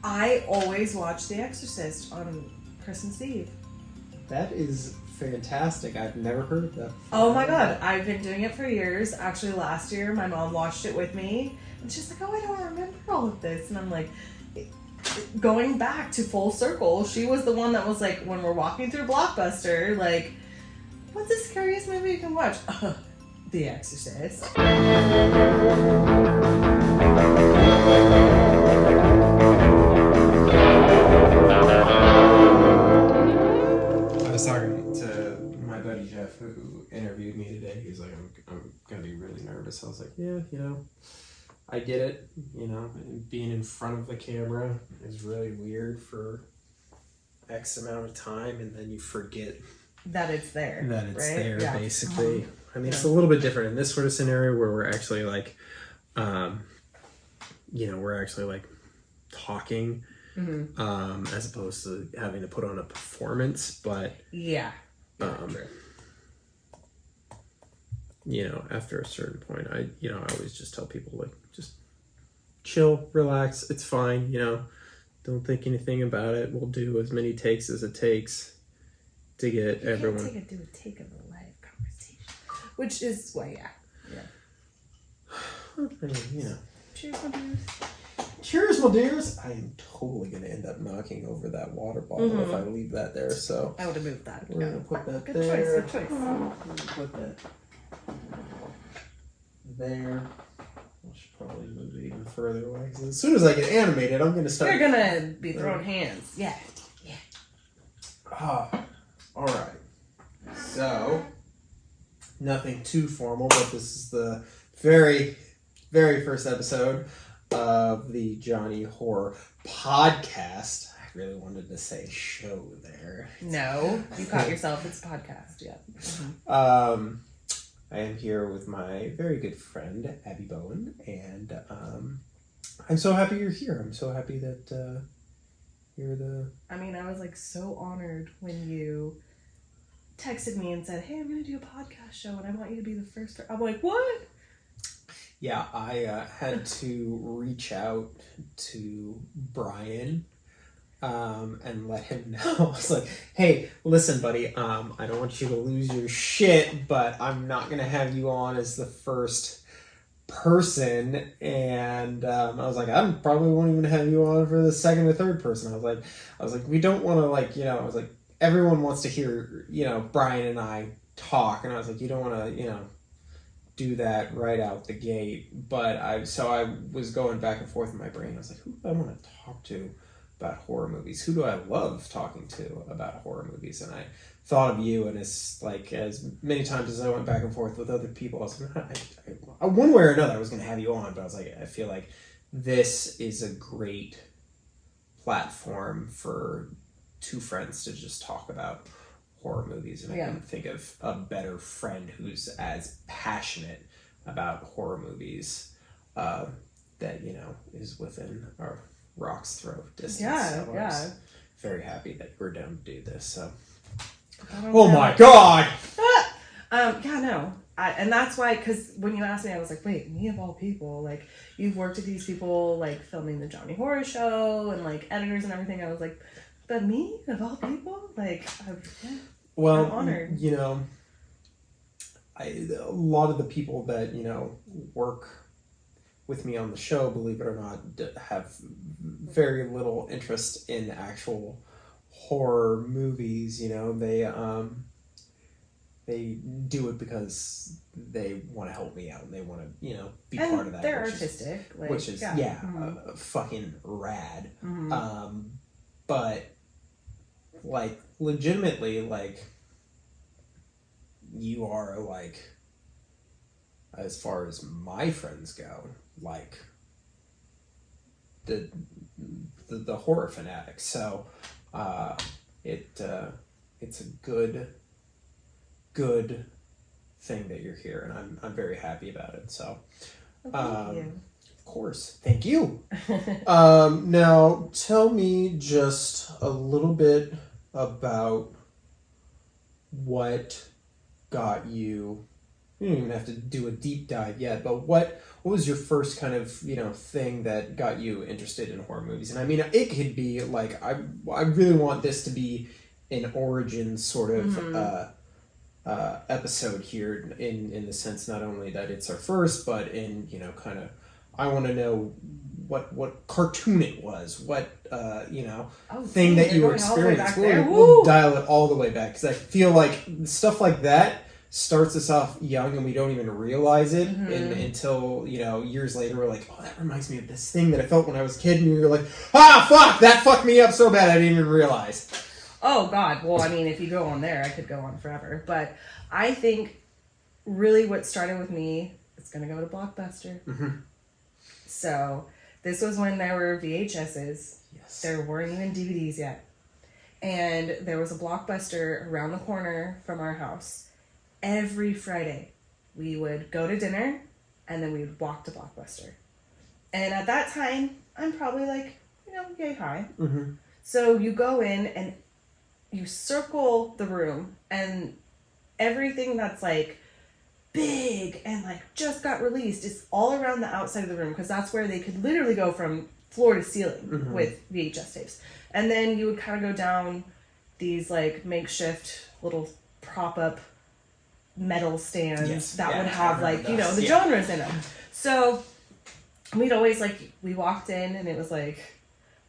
I always watch The Exorcist on Christmas Eve. That is fantastic. I've never heard of that. Oh my god, I've been doing it for years. Actually, last year my mom watched it with me, and she's like, "Oh, I don't remember all of this," and I'm like, going back to full circle. She was the one that was like, when we're walking through Blockbuster, like, "What's the scariest movie you can watch?" The Exorcist. I was talking to my buddy Jeff, who interviewed me today. He was like, I'm going to be really nervous. I was like, yeah, I get it. Being in front of the camera is really weird for X amount of time, and then you forget that it's there. There, basically. I mean, it's a little bit different in this sort of scenario where we're actually like, talking. Mm-hmm. As opposed to having to put on a performance, but true. After a certain point, I always just tell people, like, just chill, relax, it's fine, don't think anything about it. We'll do as many takes as it takes to get everyone. You can't do a take of a live conversation, which is why, I mean, Cheers, my dears. Cheers, my dears. I am totally going to end up knocking over that water bottle if I leave that there, so... I would have moved that. We're going to put that good there. Good choice. Put that there. I should probably move it even further away, because as soon as I get animated, I'm going to start... You're going to be throwing hands. Yeah. Alright. So, nothing too formal, but this is the very, very first episode of the Jony Horror Podcast. I really wanted to say show there. No, you caught yourself. It's a podcast, yeah. Mm-hmm. I am here with my very good friend, Abbey Bowen, and I'm so happy you're here. I'm so happy that you're the... I mean, I was like so honored when you texted me and said, "Hey, I'm going to do a podcast show and I want you to be the first." I'm like, what? Yeah, I had to reach out to Brian and let him know. I was like, "Hey, listen, buddy, I don't want you to lose your shit, but I'm not going to have you on as the first person." And I was like, "I probably won't even have you on for the second or third person." I was like, "We don't want to, like, I was like, everyone wants to hear, Brian and I talk." And I was like, "You don't want to, do that right out the gate." But I was going back and forth in my brain. I was like, who do I want to talk to about horror movies? Who do I love talking to about horror movies? And I thought of you, and it's like, as many times as I went back and forth with other people, I was like, one way or another I was going to have you on, but I was like, I feel like this is a great platform for two friends to just talk about horror movies, and I couldn't think of a better friend who's as passionate about horror movies that is within our rock's throw distance. I was very happy that we're down to do this. So, my god! And that's why, because when you asked me, I was like, wait, me of all people, like, you've worked with these people, like, filming the Jony Horror Show and, like, editors and everything. I was like, but me of all people, like, I'm honored. A lot of the people that work with me on the show, believe it or not, have very little interest in actual horror movies. They do it because they want to help me out and they want to be part of that. They're artistic, which is fucking rad. Mm-hmm. But like, legitimately, like, you are, like, as far as my friends go, like, the horror fanatic. So it's a good thing that you're here, and I'm very happy about it. So Thank you. Of course, thank you. Now tell me just a little bit about what got you you don't even have to do a deep dive yet, but what was your first kind of, thing that got you interested in horror movies? And I mean, it could be like, I really want this to be an origin sort of episode here in the sense not only that it's our first, but in, kind of, I want to know what cartoon it was, what, thing that you experienced. We'll dial it all the way back, because I feel like stuff like that starts us off young and we don't even realize it until, years later we're like, oh, that reminds me of this thing that I felt when I was a kid, and you're like, fuck, that fucked me up so bad I didn't even realize. Oh, God. Well, I mean, if you go on there, I could go on forever. But I think really what started with me, it's going to go to Blockbuster. Mm-hmm. So this was when there were VHSs. Yes. There weren't even DVDs yet. And there was a Blockbuster around the corner from our house. Every Friday, we would go to dinner, and then we would walk to Blockbuster. And at that time, I'm probably like, yay high. Mm-hmm. So you go in, and you circle the room, and everything that's like big and like just got released is all around the outside of the room, because that's where they could literally go from floor to ceiling with VHS tapes. And then you would kind of go down these like makeshift little prop up metal stands that would have like, the genres in them. So we'd always we walked in, and it was like,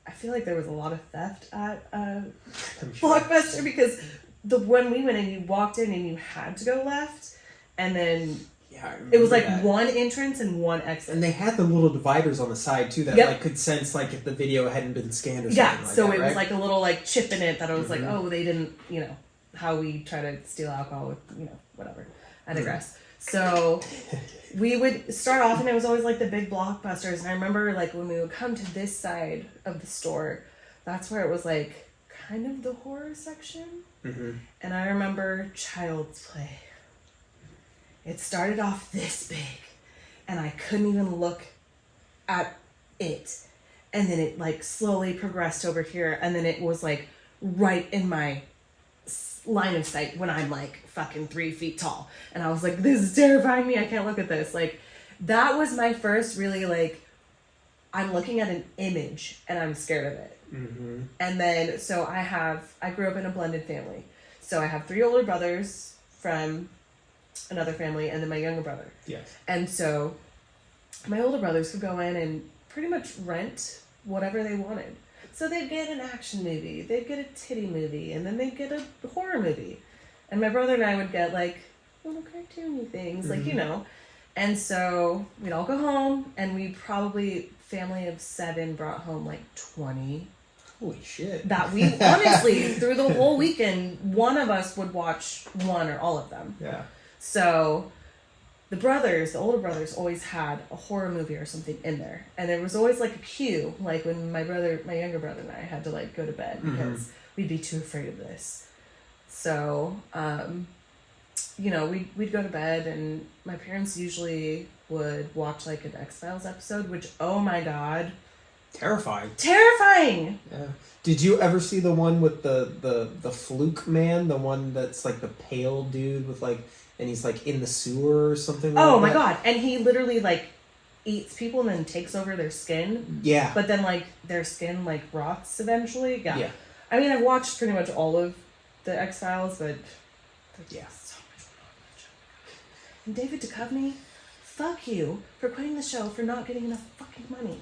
I feel like there was a lot of theft at Blockbuster, because when we went in, you walked in and you had to go left, and then it was like one entrance and one exit. And they had the little dividers on the side too that could sense if the video hadn't been scanned or something like so that, it right? was like a little chip in it that I was like, oh, they didn't, how we try to steal alcohol with, whatever. I digress. So we would start off, and it was always the big Blockbusters. And I remember when we would come to this side of the store, that's where it was kind of the horror section. Mm-hmm. And I remember Child's Play. It started off this big, and I couldn't even look at it. And then it slowly progressed over here, and then it was right in my line of sight when I'm fucking 3 feet tall. And I was like, this is terrifying me. I can't look at this. That was my first really I'm looking at an image and I'm scared of it. Mm-hmm. And then, so I grew up in a blended family. So I have 3 older brothers from another family, and then my younger brother. Yes. And so my older brothers could go in and pretty much rent whatever they wanted. So they'd get an action movie, they'd get a titty movie, and then they'd get a horror movie. And my brother and I would get little cartoony things, And so we'd all go home, and we probably, family of 7, brought home 20. Holy shit. That we, honestly, through the whole weekend, one of us would watch one or all of them. Yeah. So the older brothers always had a horror movie or something in there. And there was always a queue, when my younger brother and I had to go to bed, because we'd be too afraid of this. So, we'd go to bed, and my parents usually would watch an X-Files episode, which, oh my God. Terrifying! Yeah. Did you ever see the one with the fluke man? The one that's the pale dude with and he's in the sewer or something like that? Oh my God. And he literally eats people and then takes over their skin. Yeah. But then their skin rots eventually. Yeah. I mean, I've watched pretty much all of the X-Files, but there's so much more. And David Duchovny, fuck you for quitting the show for not getting enough fucking money.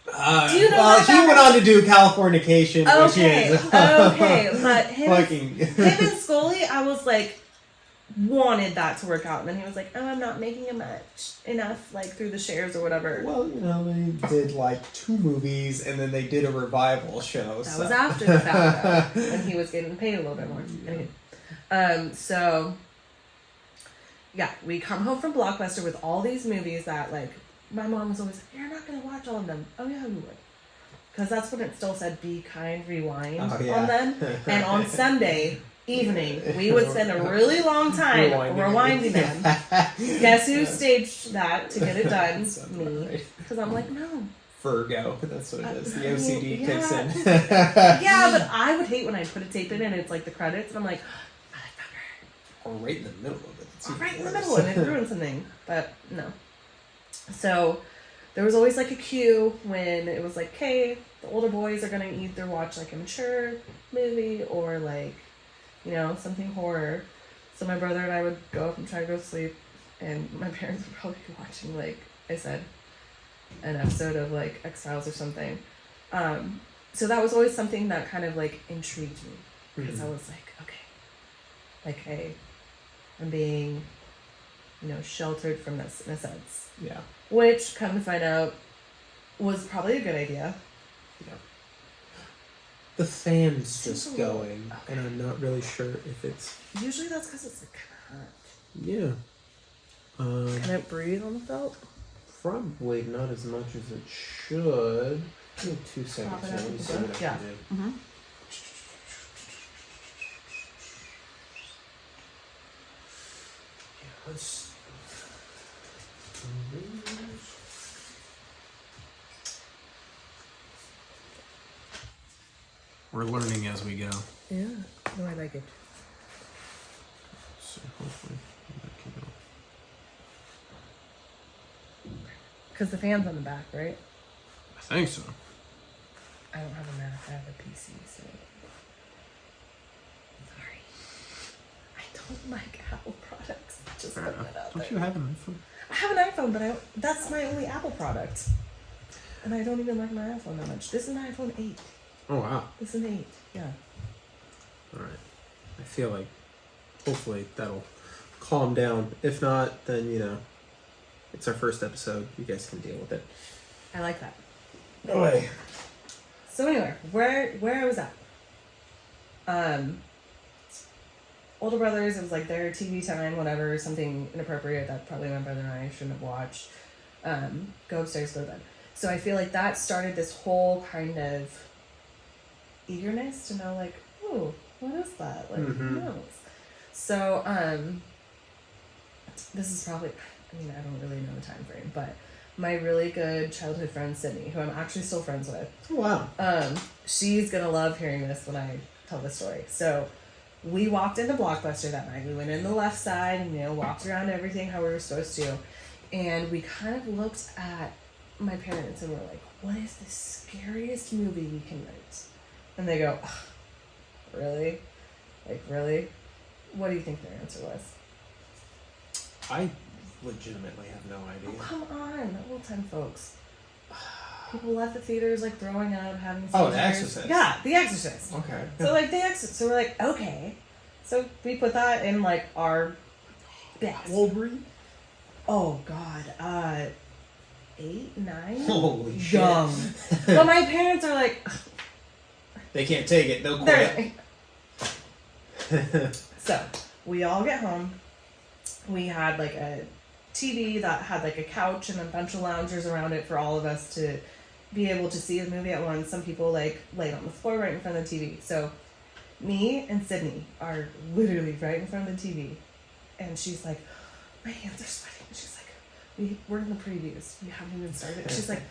Do you know he went on to do Californication, which is... Okay, but him and Scully, I was wanted that to work out, and then he was like, oh, I'm not making enough through the shares or whatever. Well, they did 2 movies, and then they did a revival show. That was after the fact, though, and he was getting paid a little bit more. Anyway, so yeah, we come home from Blockbuster with all these movies that my mom was always like, you're not going to watch all of them. Oh yeah, we would. Because that's when it still said Be Kind, Rewind on them. And on Sunday evening, we would spend a really long time rewinding them. Guess who staged that to get it done? Me. Because I'm like, no. Virgo. That's what it is. The OCD kicks in. Yeah, but I would hate when I put a tape in and it's the credits, and I'm like, motherfucker. Or right in the middle of it. right in the middle and it ruined something. But no. So there was always like a cue when it was like, okay, the older boys are gonna either watch like a mature movie or like, you know, something horror. So my brother and I would go up and try to go to sleep, and my parents would probably be watching, like I said, an episode of like X-Files or something. So that was always something that kind of like intrigued me, because I was like, okay, like, hey, I'm being, you know, sheltered from this in a sense. Yeah. Which, come to find out, was probably a good idea. Yeah. The fan's just going, and I'm not really sure if it's... Usually that's because it's like kind of hot. Yeah. Can it breathe on the belt? Probably not as much as it should. Give me 2 seconds. Let me see what I can do. Mm-hmm. Yeah, let's... We're learning as we go. Yeah. No, I like it. So hopefully that can go. Because the fan's on the back, right? I think so. I don't have a Mac. I have a PC, so... Sorry. I don't like Apple products. Just put that out Don't there. you have an iPhone? I have an iPhone, but that's my only Apple product. And I don't even like my iPhone that much. This is an iPhone 8. Oh, wow. This is an 8, yeah. Alright. I feel like hopefully that'll calm down. If not, then, you know, it's our first episode. You guys can deal with it. I like that. No way. So anyway, where I was at. Older brothers, it was like their TV time, whatever, something inappropriate that probably my brother and I shouldn't have watched. Go upstairs, go to bed. So I feel like that started this whole kind of eagerness to know, like, oh, what is that? Like, who knows? So, this is probably, I mean, I don't really know the time frame, but my really good childhood friend, Sydney, who I'm actually still friends with. Oh, wow. She's gonna love hearing this when I tell the story. So, we walked into Blockbuster that night. We went in the left side and, you know, walked around everything how we were supposed to. And we kind of looked at my parents and we're like, what is the scariest movie we can rent? And they go, really? Like, really? What do you think their answer was? I legitimately have no idea. Oh, come on. Old time folks. People left the theaters, like, throwing up, having Oh, The seizures. Exorcist. Yeah, The Exorcist. Okay. So, like, The Exorcist. So, we're like, okay. So, we put that in, like, our best. Wolverine? Oh, God. 8, 9? Holy shit. Young. But my parents are like... They can't take it. They'll quit. So, we all get home. We had, like, a TV that had, like, a couch and a bunch of loungers around it for all of us to be able to see the movie at once. Some people, like, laid on the floor right in front of the TV. So, me and Sydney are literally right in front of the TV. And she's like, my hands are sweating. She's like, we're in the previews. We haven't even started. She's like,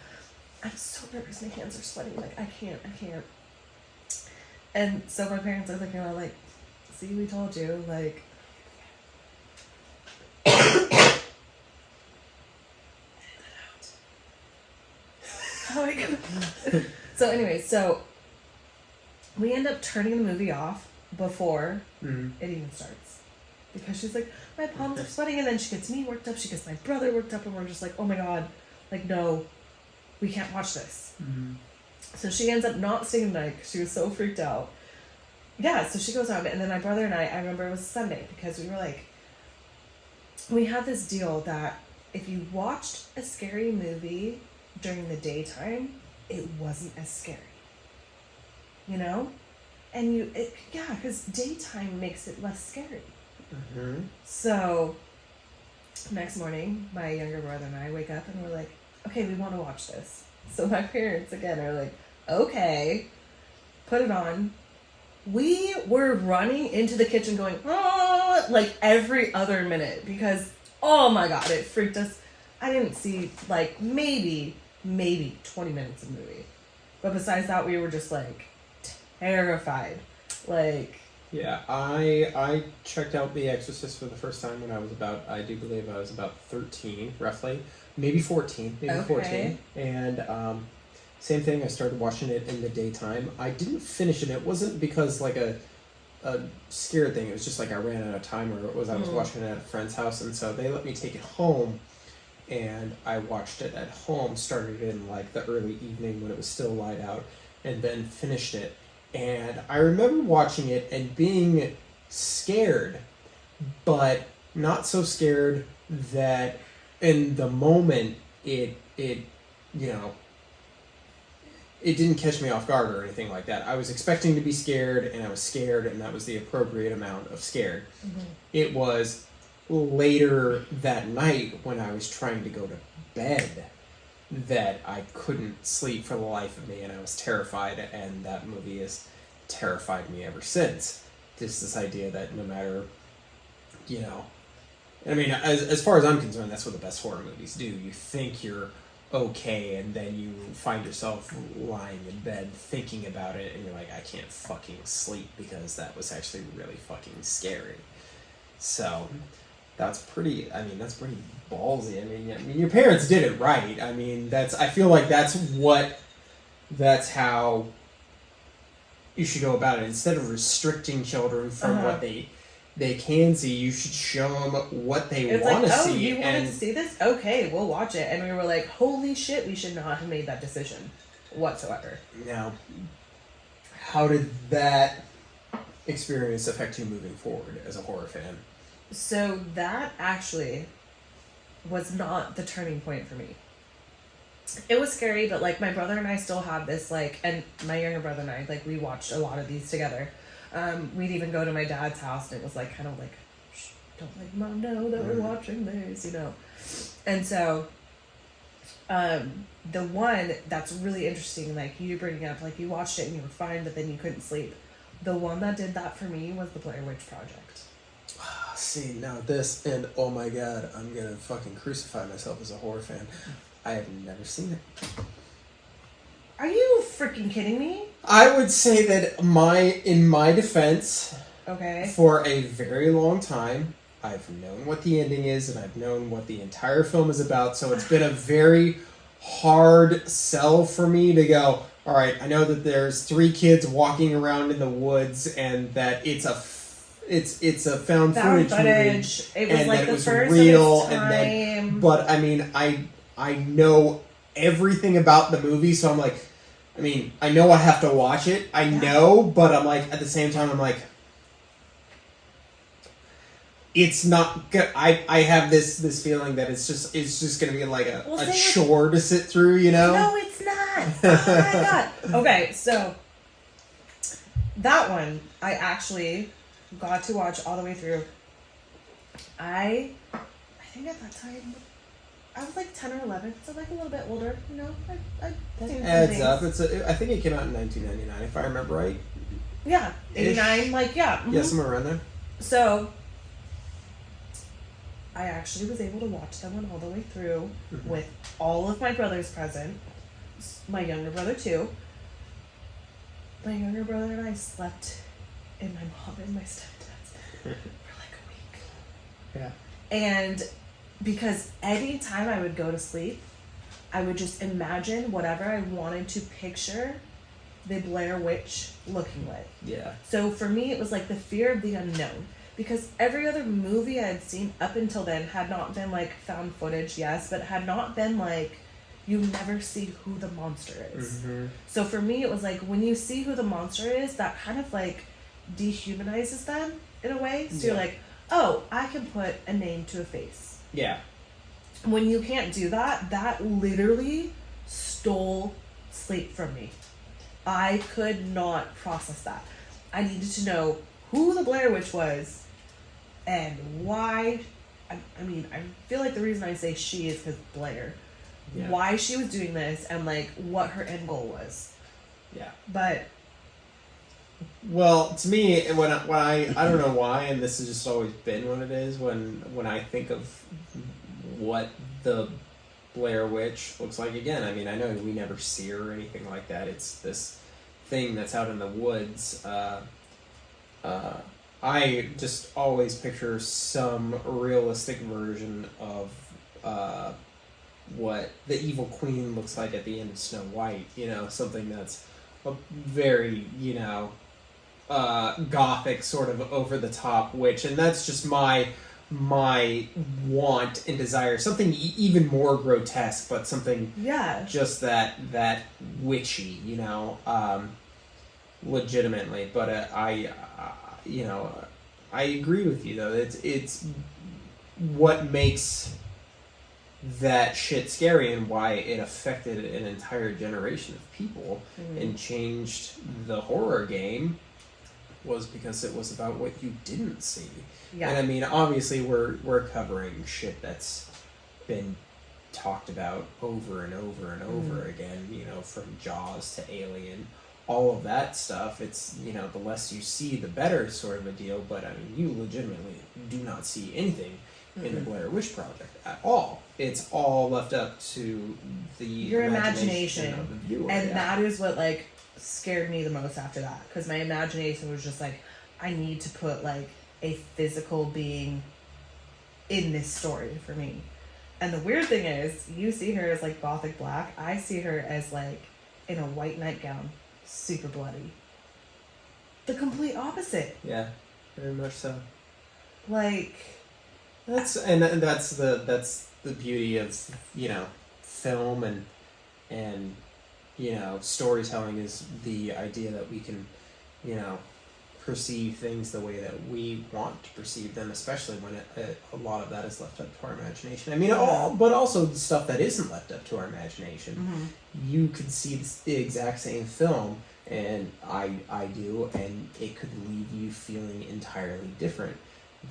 I'm so nervous. My hands are sweating. Like, I can't. And so my parents are looking around like, see, we told you. Like, oh my God. So anyway, so we end up turning the movie off before it even starts. Because she's like, my palms are sweating, and then she gets me worked up, she gets my brother worked up, and we're just like, oh my God, like, no, we can't watch this. So she ends up not staying the night because she was so freaked out. Yeah, so she goes on, and then my brother and I remember it was Sunday, because we were like, we had this deal that if you watched a scary movie during the daytime, it wasn't as scary. You know? And because daytime makes it less scary. So, next morning, my younger brother and I wake up and we're like, okay, we want to watch this. So my parents, again, are like, okay, put it on. We were running into the kitchen going, oh, like every other minute because, oh my God, it freaked us. I didn't see, like, maybe 20 minutes of movie. But besides that, we were just, like, terrified. Like... Yeah, I checked out The Exorcist for the first time when I do believe I was about 13, roughly. Maybe 14, maybe Okay. 14. And same thing, I started watching it in the daytime. I didn't finish it. It wasn't because like a scared thing. It was just like I ran out of time, or it was I was watching it at a friend's house, and so they let me take it home, and I watched it at home. Started in like the early evening when it was still light out, and then finished it. And I remember watching it and being scared, but not so scared that in the moment it you know, it didn't catch me off guard or anything like that. I was expecting to be scared, and I was scared, and that was the appropriate amount of scared. Mm-hmm. It was later that night when I was trying to go to bed that I couldn't sleep for the life of me, and I was terrified, and that movie has terrified me ever since. Just this idea that no matter, you know, I mean, as far as I'm concerned, that's what the best horror movies do. You think you're okay, and then you find yourself lying in bed thinking about it, and you're like, I can't fucking sleep because that was actually really fucking scary. So that's pretty ballsy. I mean, your parents did it right. I mean, I feel like that's how you should go about it. Instead of restricting children from what they can see, you should show them what they want to see. Oh, you wanted to see this? Okay, we'll watch it. And we were like, holy shit, we should not have made that decision whatsoever. Now, how did that experience affect you moving forward as a horror fan? So that actually was not the turning point for me. It was scary, but like my brother and I still have this like, and my younger brother and I, like we watched a lot of these together. We'd even go to my dad's house, and it was like kind of like, shh, don't let mom know that we're watching this, you know. And so, the one that's really interesting, like you bringing up, like you watched it and you were fine, but then you couldn't sleep. The one that did that for me was the Blair Witch Project. See, now this, and oh my god, I'm gonna fucking crucify myself as a horror fan. I have never seen it. Are you freaking kidding me? I would say that in my defense, okay, for a very long time, I've known what the ending is, and I've known what the entire film is about, so it's been a very hard sell for me to go, alright, I know that there's 3 kids walking around in the woods, and that it's a found footage movie, it was and like that the it was first real, of its time. and then, but I mean, I know everything about the movie, so I'm like, I mean, I know I have to watch it. I know, but I'm like, at the same time, I'm like, it's not good. I have this feeling that it's just gonna be like a chore to sit through, you know? No, it's not. Oh my god. Okay, so that one I actually got to watch all the way through. I think at that time I was like 10 or 11, so like a little bit older, you know. That adds up. I think it came out in 1999, if I remember right. Yeah, 89, like, yeah. Mm-hmm. Yeah, somewhere around there. So, I actually was able to watch that one all the way through with all of my brothers present. My younger brother, too. My younger brother and I slept in my mom and my stepdad's bed for like a week. Yeah. And because any time I would go to sleep, I would just imagine whatever I wanted to picture the Blair Witch looking like. Yeah. So for me, it was like the fear of the unknown. Because every other movie I had seen up until then had not been like found footage, yes, but had not been like, you never see who the monster is. Mm-hmm. So for me, it was like, when you see who the monster is, that kind of like dehumanizes them in a way. So you're like, oh, I can put a name to a face. Yeah. When you can't do that, that literally stole sleep from me. I could not process that. I needed to know who the Blair Witch was and why. I mean, I feel like the reason I say she is because Blair. Yeah. Why she was doing this and like what her end goal was. Yeah. But. Well, to me, when I don't know why, and this has just always been what it is, when I think of what the Blair Witch looks like, again, I mean, I know we never see her or anything like that. It's this thing that's out in the woods. I just always picture some realistic version of what the evil queen looks like at the end of Snow White. You know, something that's a very, you know, gothic, sort of over the top witch, and that's just my want and desire. Something even more grotesque, but something just that witchy, you know, legitimately. But I you know, I agree with you though. It's what makes that shit scary and why it affected an entire generation of people and changed the horror game was because it was about what you didn't see. Yeah. And I mean, obviously we're covering shit that's been talked about over and over and over again, you know, from Jaws to Alien, all of that stuff. It's, you know, the less you see, the better sort of a deal. But I mean, you legitimately do not see anything in the Blair Witch Project at all. It's all left up to your imagination of the viewer. And that is what, like, scared me the most after that. Because my imagination was just like, I need to put, like, a physical being in this story for me. And the weird thing is, you see her as, like, gothic black. I see her as, like, in a white nightgown, super bloody. The complete opposite. Yeah, very much so. Like... That's the beauty of, you know, film and you know, storytelling is the idea that we can, you know, perceive things the way that we want to perceive them, especially when a lot of that is left up to our imagination. I mean, but also the stuff that isn't left up to our imagination. You could see the exact same film, and I do, and it could leave you feeling entirely different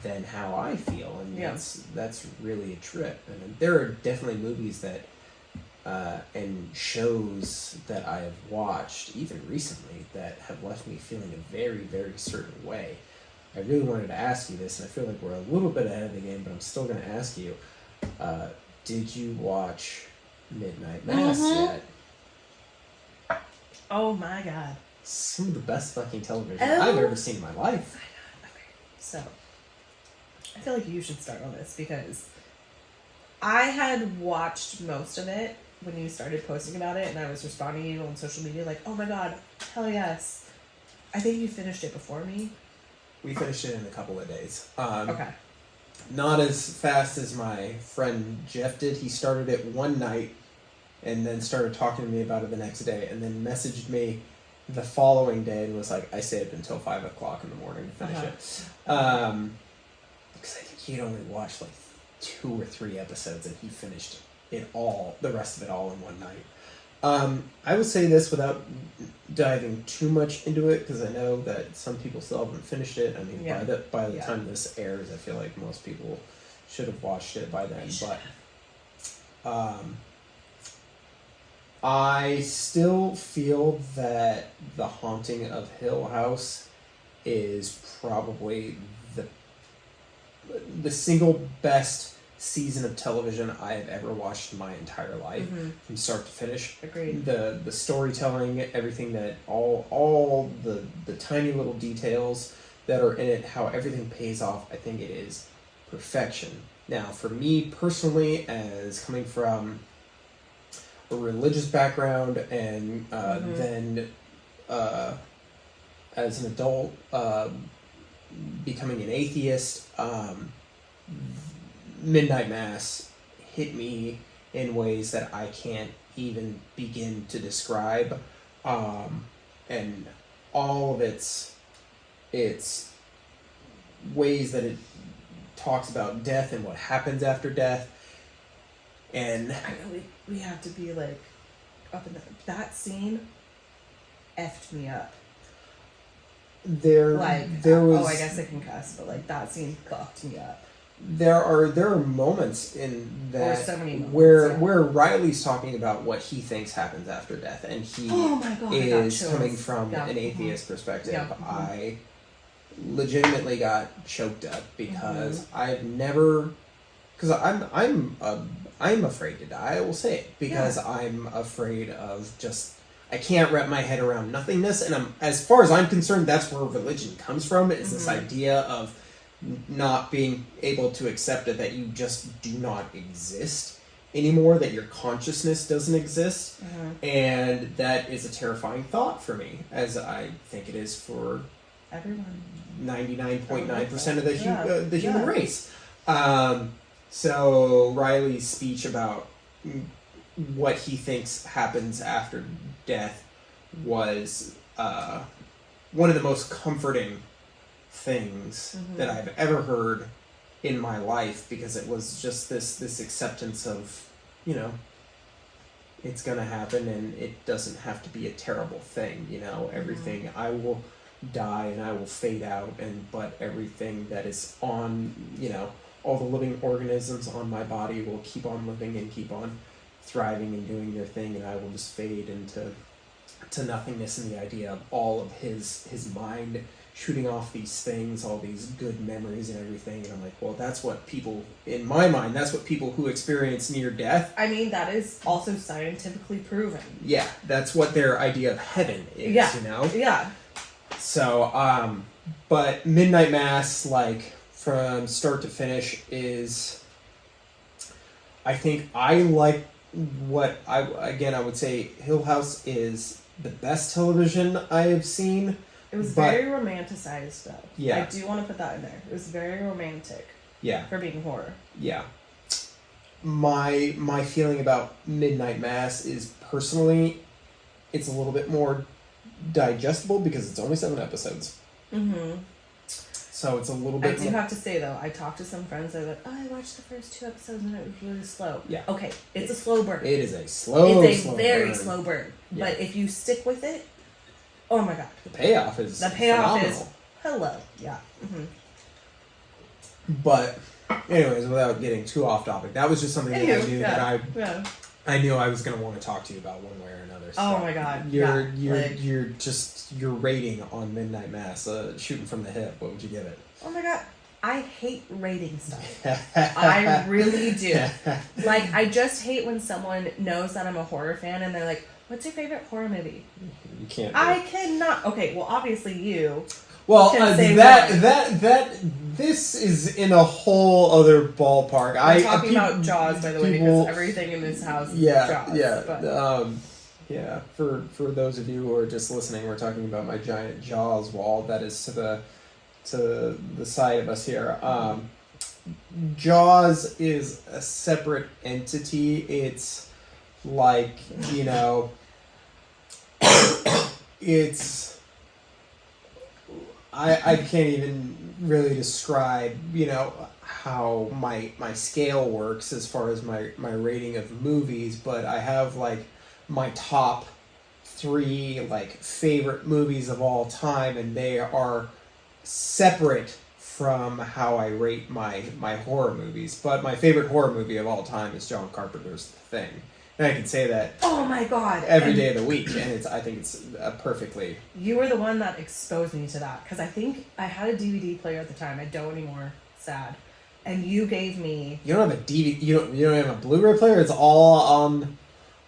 than how I feel, and that's really a trip. And there are definitely movies that and shows that I have watched even recently that have left me feeling a very, very certain way. I really wanted to ask you this, and I feel like we're a little bit ahead of the game, but I'm still going to ask you, did you watch Midnight Mass yet? Oh my god. Some of the best fucking television I've ever seen in my life. Okay, so I feel like you should start on this because I had watched most of it when you started posting about it, and I was responding to you on social media like, oh my god, hell yes. I think you finished it before me. We finished it in a couple of days. Okay. Not as fast as my friend Jeff did. He started it one night and then started talking to me about it the next day, and then messaged me the following day and was like, I stayed up until 5 o'clock in the morning to finish it. Because I think he'd only watched like 2 or 3 episodes, and he finished it all, the rest of it all in one night. I would say this without diving too much into it, because I know that some people still haven't finished it. I mean, by the time this airs, I feel like most people should have watched it by then. But I still feel that The Haunting of Hill House is probably the single best season of television I have ever watched in my entire life, from start to finish. Agreed. The storytelling, everything that all the tiny little details that are in it, how everything pays off, I think it is perfection. Now, for me personally, as coming from a religious background and then as an adult becoming an atheist, Midnight Mass hit me in ways that I can't even begin to describe, and all of its ways that it talks about death and what happens after death. And I know we have to be like up in that scene effed me up. There was, I guess I can cuss, but like that scene fucked me up. There are moments in that so moments, where Riley's talking about what he thinks happens after death, and he is coming from an atheist perspective. Yeah. I legitimately got choked up because I've never, because I'm afraid to die. I will say it because I'm afraid of just. I can't wrap my head around nothingness, and as far as I'm concerned, that's where religion comes from, is this idea of not being able to accept it, that you just do not exist anymore, that your consciousness doesn't exist, and that is a terrifying thought for me, as I think it is for everyone, 99.9% of the human race. So Riley's speech about what he thinks happens after death was one of the most comforting things that I've ever heard in my life, because it was just this acceptance of, you know, it's gonna happen and it doesn't have to be a terrible thing, you know, everything, I will die and I will fade out, but everything that is on, you know, all the living organisms on my body will keep on living and keep on thriving and doing their thing, and I will just fade into nothingness. And the idea of all of his mind shooting off these things, all these good memories and everything, and I'm like, well, that's what people, in my mind, that's what people who experience near death, I mean, that is also scientifically proven. Yeah, that's what their idea of heaven is, you know? Yeah. So, but Midnight Mass, like, from start to finish is, I think I like what I would say Hill House is the best television I have seen. It was very romanticized, though. Yeah. I do want to put that in there. It was very romantic. Yeah. For being horror. Yeah. My feeling about Midnight Mass is, personally, it's a little bit more digestible because it's only 7 episodes. So it's a little bit. I do have to say, though, I talked to some friends that are like, oh, I watched the first 2 episodes and it was really slow. Yeah. Okay, it's a slow burn. It is a slow burn. It's a very slow burn. Yeah. But if you stick with it, oh my god. The payoff is phenomenal. Hello. Yeah. But, anyways, without getting too off topic, that was just something that I knew that I knew I was going to want to talk to you about one way or another. So oh my god. Your rating on Midnight Mass, shooting from the hip, what would you give it? Oh my god. I hate rating stuff. I really do. Like, I just hate when someone knows that I'm a horror fan and they're like, what's your favorite horror movie? You can't. I cannot. Okay, well, obviously you. Well, this is in a whole other ballpark. I'm talking about Jaws, by the way, because everything in this house is Jaws. Yeah. For those of you who are just listening, we're talking about my giant Jaws wall that is to the side of us here. Jaws is a separate entity. It's like, you know, it's. I can't even really describe, you know, how my scale works as far as my rating of movies, but I have, like, my top 3, like, favorite movies of all time, and they are separate from how I rate my horror movies. But my favorite horror movie of all time is John Carpenter's The Thing. And I can say that. Oh my god! Every day of the week, and I think it's perfectly. You were the one that exposed me to that, because I think I had a DVD player at the time. I don't anymore. Sad. And you gave me. You don't have a DVD. You don't have a Blu-ray player. It's all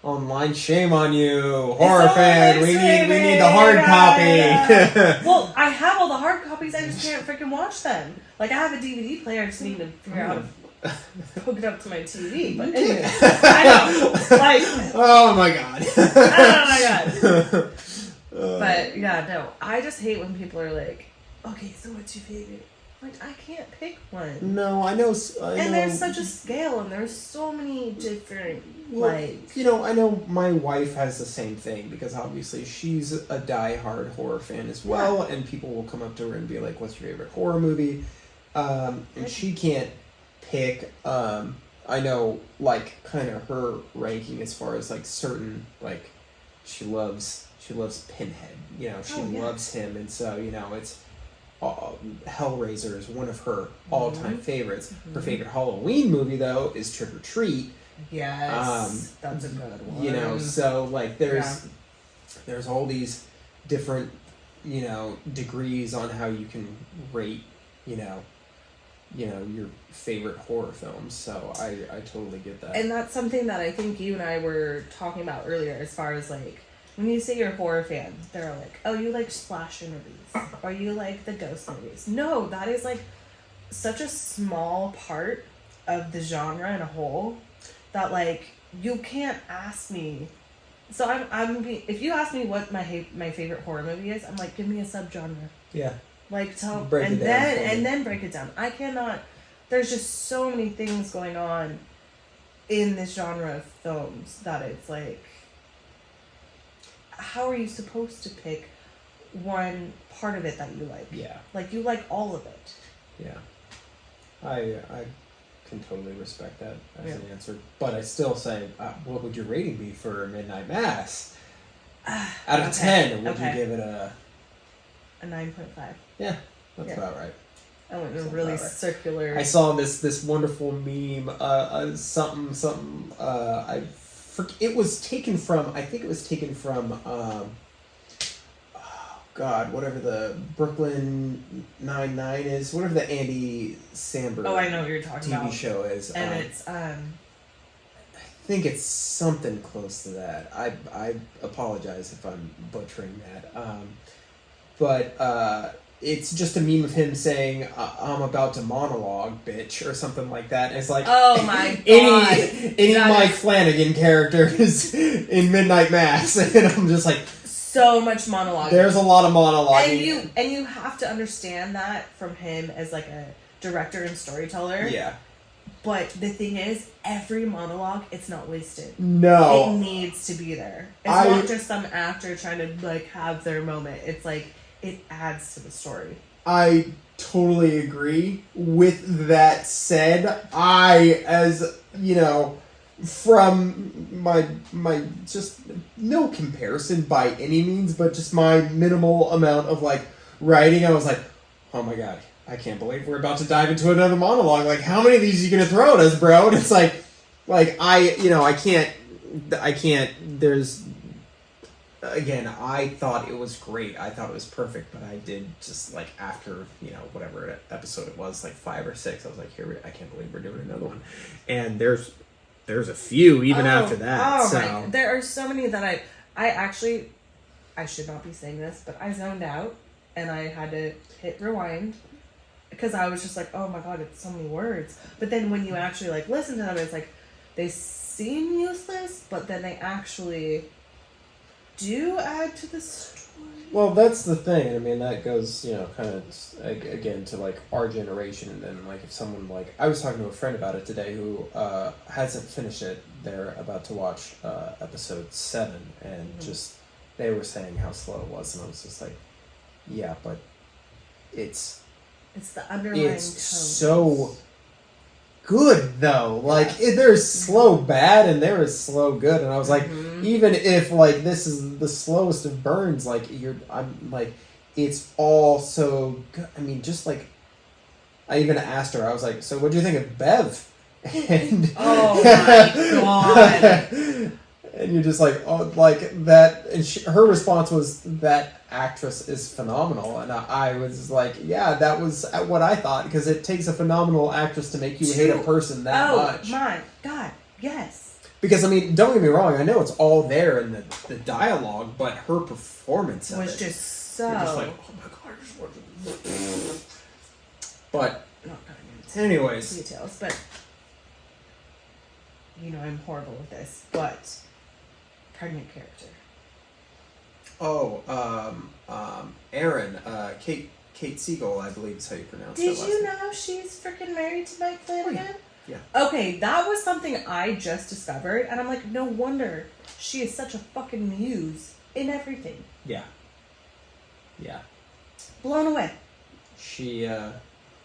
online. Shame on you, horror fan. We need the hard copy. Well, I have all the hard copies. I just can't freaking watch them. Like, I have a DVD player. I just need to figure out how to hook it up to my TV, but anyway, I know, like, oh my god, but yeah, no, I just hate when people are like, okay, so what's your favorite? Like, I can't pick one. No, I know. And there's such a scale, and there's so many different, like, you know, I know my wife has the same thing, because obviously she's a die-hard horror fan as well, and people will come up to her and be like, what's your favorite horror movie? And she can't pick. I know, like, kind of her ranking as far as, like, certain, like, she loves Pinhead, you know, she loves him, and so, you know, it's Hellraiser is one of her all-time favorites. Her favorite Halloween movie, though, is Trick or Treat. Yes, that's a good one. You know, so, like, there's all these different, you know, degrees on how you can rate, you know, your favorite horror films, so I totally get that. And that's something that I think you and I were talking about earlier, as far as, like, when you say you're a horror fan, they're like, oh, you like slasher movies, or you like the ghost movies. No, that is like such a small part of the genre in a whole that like you can't ask me. So if you ask me what my favorite horror movie is, I'm like, give me a subgenre. Yeah. Like tell Break it down and then break it down. I cannot. There's just so many things going on in this genre of films that it's like, how are you supposed to pick one part of it that you like? Yeah. Like you like all of it. Yeah. I can totally respect that as an answer, but I still say, what would your rating be for Midnight Mass? Out of 10, would you give it a 9.5? Yeah, that's about right. I went in a really circular. I saw this wonderful meme. It was taken from. I think it was taken from. God, whatever the Brooklyn Nine-Nine is, whatever the Andy Samberg. Oh, I know what you're talking TV about. show is, and it's I think it's something close to that. I apologize if I'm butchering that. But it's just a meme of him saying, "I'm about to monologue, bitch," or something like that. And it's like, oh my god, any Mike Flanagan characters in Midnight Mass, and I'm just like, so much monologue. There's a lot of monologuing, and you have to understand that from him as like a director and storyteller. Yeah. But the thing is, every monologue, it's not wasted. No. It needs to be there. It's not just some actor trying to like have their moment. It's like it adds to the story. I totally agree. With that said, as you know, from my just no comparison by any means, but just my minimal amount of like writing, I was like, oh my god, I can't believe we're about to dive into another monologue. Like, how many of these are you gonna throw at us, bro? And it's like I can't. There's. Again, I thought it was great. I thought it was perfect, but I did just like after, whatever episode it was, like 5 or 6, I was like, I can't believe we're doing another one. And there's a few even after that. Oh so. my! There are so many that I should not be saying this, but I zoned out and I had to hit rewind because I was just like, oh my god, it's so many words. But then when you actually like listen to them, it's like they seem useless, but then they actually do add to the story. Well, that's the thing. I mean, that goes, kind of, again, to, like, our generation. And then, like, if someone, like... I was talking to a friend about it today who hasn't finished it. They're about to watch episode 7. And just... They were saying how slow it was. And I was just like, yeah, but it's... It's the underlying tone. It's so good, though. Like, there's slow bad and there is slow good. And I was like... Even if, like, this is the slowest of burns, like, I'm, like, it's all so good. I mean, just, like, I even asked her, I was like, so what do you think of Bev? And oh, my God. And you're just like, oh, like, that, and her response was, that actress is phenomenal. And I was like, yeah, that was what I thought, because it takes a phenomenal actress to make you hate a person that much. Oh, my God, yes. Because, I mean, don't get me wrong, I know it's all there in the dialogue, but her performance of was it just so... You're just like, oh my god, I just want to... But, not going into anyways. Details, but... I'm horrible with this, but... Pregnant character. Oh, Erin, Kate Siegel, I believe is how you pronounce it. Did you know she's freaking married to Mike Flanagan? Oh, yeah. Okay, that was something I just discovered, and I'm like, no wonder she is such a fucking muse in everything. Yeah. Yeah. Blown away. She,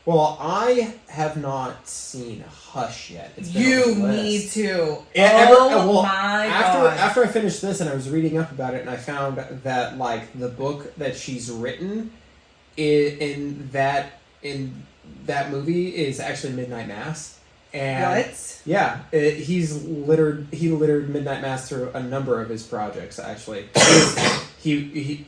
well, I have not seen Hush yet. It's been you on the list. need to. My God. After I finished this and I was reading up about it, and I found that, like, the book that she's written in that movie is actually Midnight Mass. And what? Yeah, he littered Midnight Mass through a number of his projects. Actually, he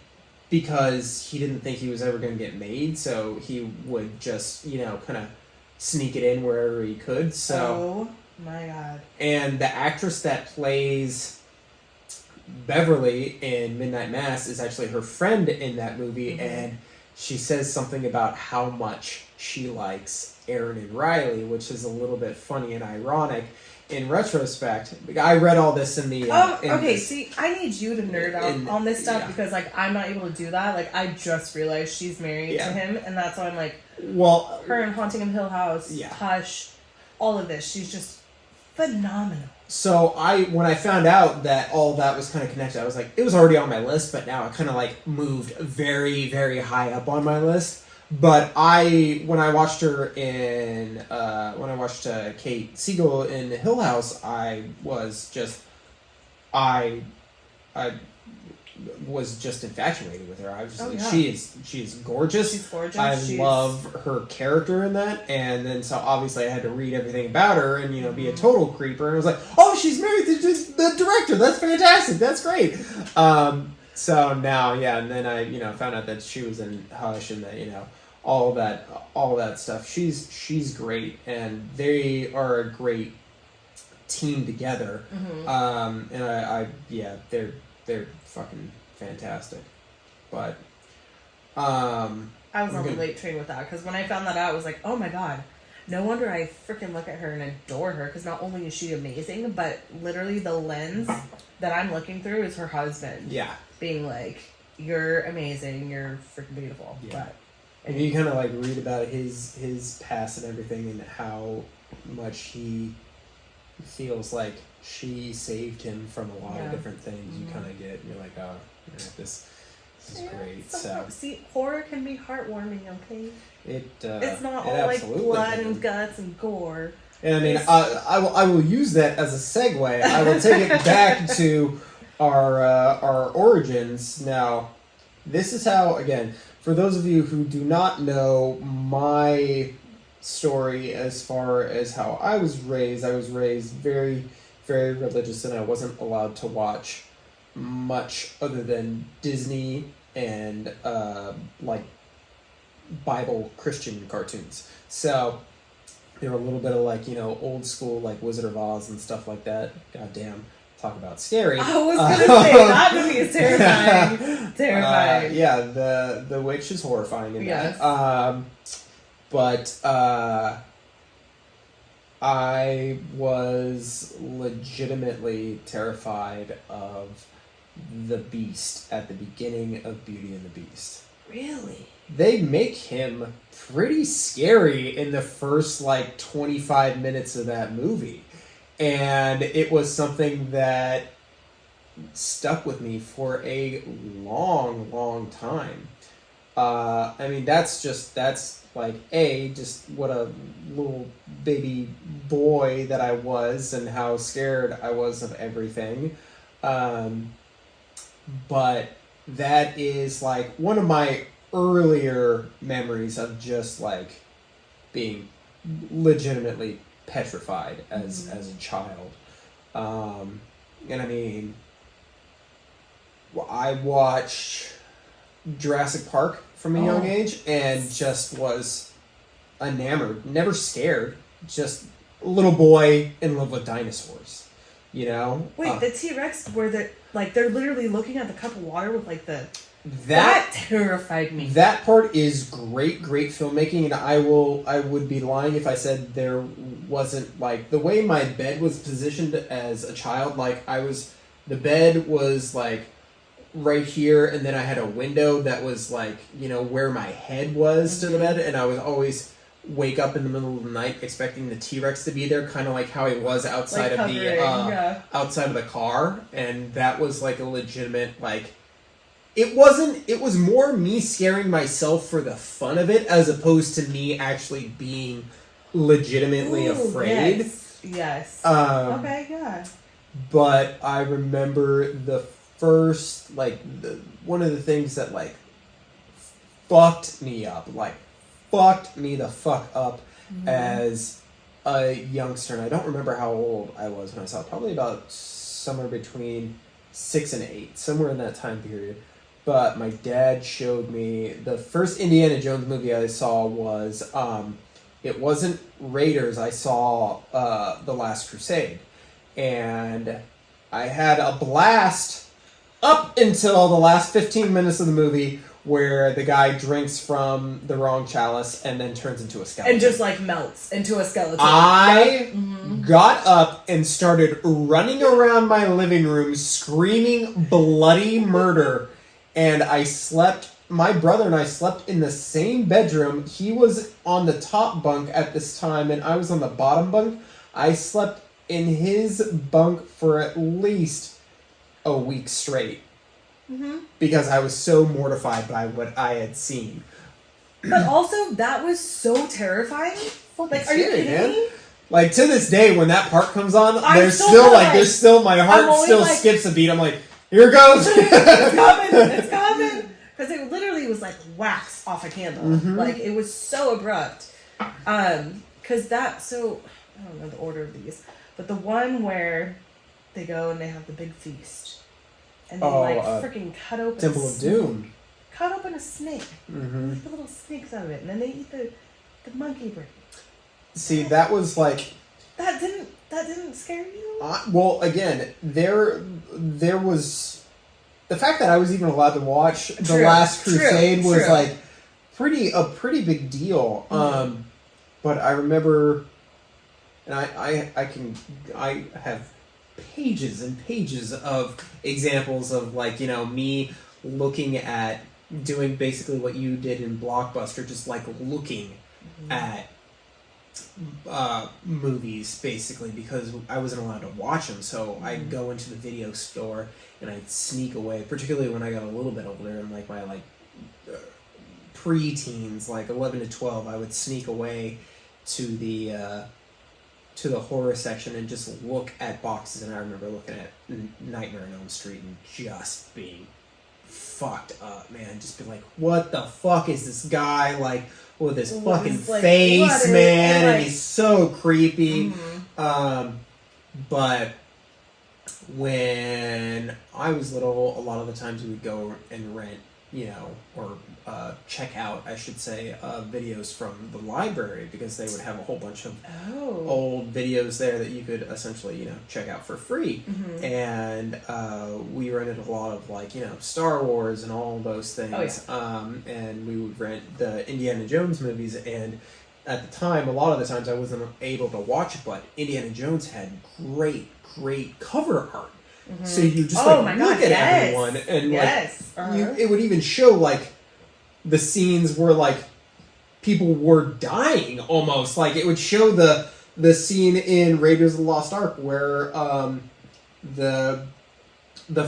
because he didn't think he was ever going to get made, so he would just kind of sneak it in wherever he could. So, oh my god! And the actress that plays Beverly in Midnight Mass is actually her friend in that movie, and she says something about how much she likes Aaron and Riley, which is a little bit funny and ironic in retrospect. I read all this in the... see, I need you to nerd out on this stuff because, like, I'm not able to do that. Like, I just realized she's married to him, and that's why I'm like, well, her in Haunting of Hill House, Hush, all of this, she's just phenomenal. So when I found out that all that was kind of connected, I was like, it was already on my list, but now it kind of like moved very, very high up on my list. But when I watched her Kate Siegel in Hill House, I was just infatuated with her. I was just she is gorgeous. She's gorgeous. I love her character in that, and then so obviously I had to read everything about her and be a total creeper. And I was like, oh, she's married to the director. That's fantastic. That's great. So now, and then I found out that she was in Hush and that all that stuff. She's great, and they are a great team together. And they're fucking fantastic. But I was on the late train with that because when I found that out, I was like, oh my god, no wonder I freaking look at her and adore her, because not only is she amazing, but literally the lens that I'm looking through is her husband. Yeah. Being like, you're amazing, you're freaking beautiful. Yeah. And you kind of like read about his past and everything, and how much he feels like she saved him from a lot of different things. You kind of get, you're like, oh, this is great. So see, horror can be heartwarming. Okay, it's not all like blood and guts and gore. And I mean, I will use that as a segue. I will take it back to our origins. Now, this is how, again, for those of you who do not know my story as far as how I was raised very, very religious, and I wasn't allowed to watch much other than Disney and like Bible Christian cartoons. So they were a little bit of like, old school like Wizard of Oz and stuff like that. Goddamn. Talk about scary. I was gonna say that movie is terrifying. Terrifying. The witch is horrifying in that. But I was legitimately terrified of the Beast at the beginning of Beauty and the Beast. Really? They make him pretty scary in the first like 25 minutes of that movie. And it was something that stuck with me for a long, long time. I mean, that's like, just what a little baby boy that I was and how scared I was of everything. But that is like one of my earlier memories of just like being legitimately petrified as a child. And I mean, I watched Jurassic Park from a young age and just was enamored, never scared, just a little boy in love with dinosaurs, Wait, the T-Rex where they're literally looking at the cup of water with like that terrified me. That part is great filmmaking, and I would be lying if I said there wasn't, like, the way my bed was positioned as a child, like, the bed was, like, right here, and then I had a window that was, like, where my head was to the bed, and I would always wake up in the middle of the night expecting the T-Rex to be there, kind of like how he was outside of outside of the car, and that was, like, a legitimate, like, it was more me scaring myself for the fun of it as opposed to me actually being legitimately afraid. Yes. Okay, yeah. But I remember the first, like, one of the things that, like, fucked me the fuck up as a youngster. And I don't remember how old I was when I saw it. Probably about somewhere between 6 and 8, somewhere in that time period. But my dad showed me the first Indiana Jones movie I saw was, it wasn't Raiders, I saw The Last Crusade. And I had a blast up until the last 15 minutes of the movie where the guy drinks from the wrong chalice and then turns into a skeleton. And just like melts into a skeleton. I got up and started running around my living room screaming bloody murder. And I slept, my brother and I slept in the same bedroom. He was on the top bunk at this time and I was on the bottom bunk. I slept in his bunk for at least a week straight. Because I was so mortified by what I had seen. But also, that was so terrifying. Like, are you kidding me? Like, to this day, when that part comes on, my heart still skips a beat. I'm like, here it goes. It's coming. Because it literally was like wax off a candle. Like, it was so abrupt. Because so, I don't know the order of these, but the one where they go and they have the big feast. And they freaking cut open Temple of Doom. Cut open a snake. Like the little snakes out of it. And then they eat the monkey brain. See, that was like... That didn't scare you? Well, again, there was... The fact that I was even allowed to watch The Last Crusade was like a pretty big deal. But I remember... And I have pages and pages of examples of, like, you know, me looking at doing basically what you did in Blockbuster, just like looking at movies basically because I wasn't allowed to watch them. So I'd go into the video store and I'd sneak away, particularly when I got a little bit older and like my pre-teens, like 11 to 12, I would sneak away to the horror section and just look at boxes. And I remember looking at Nightmare on Elm Street and just being fucked up, man. Just being like, what the fuck is this guy like with his fucking face, man? And he's so creepy. But when I was little, a lot of the times we would go and rent, you know, or check out, I should say, videos from the library because they would have a whole bunch of old videos there that you could essentially, you know, check out for free. And we rented a lot of, like, you know, Star Wars and all those things. And we would rent the Indiana Jones movies. And at the time, a lot of the times I wasn't able to watch it, but Indiana Jones had great cover art. So you just look at everyone and it would even show like the scenes where like people were dying almost. Like it would show the scene in Raiders of the Lost Ark where the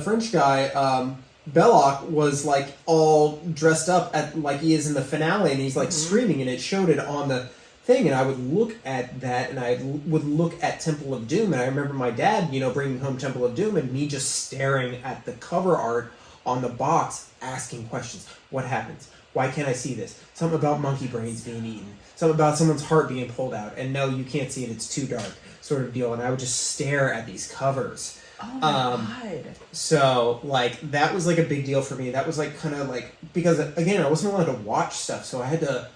French guy Belloc was like all dressed up at like he is in the finale and he's like screaming and it showed it on the thing, and I would look at that, and I would look at Temple of Doom, and I remember my dad, you know, bringing home Temple of Doom, and me just staring at the cover art on the box, asking questions. What happens? Why can't I see this? Something about monkey brains being eaten. Something about someone's heart being pulled out, and no, you can't see it, it's too dark, sort of deal, and I would just stare at these covers. Oh my God. So, like, that was, like, a big deal for me. That was, like, kind of, like, because, again, I wasn't allowed to watch stuff, so I had to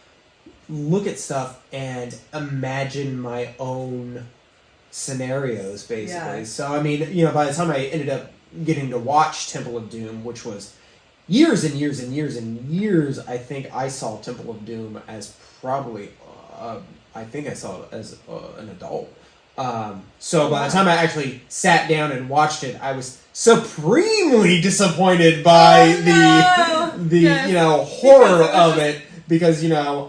look at stuff and imagine my own scenarios, basically. So, I mean, you know, by the time I ended up getting to watch Temple of Doom, which was years and years and years and years, I think I saw Temple of Doom as probably, I think I saw it as an adult. So by the time I actually sat down and watched it, I was supremely disappointed by you know, horror of it. Because, you know,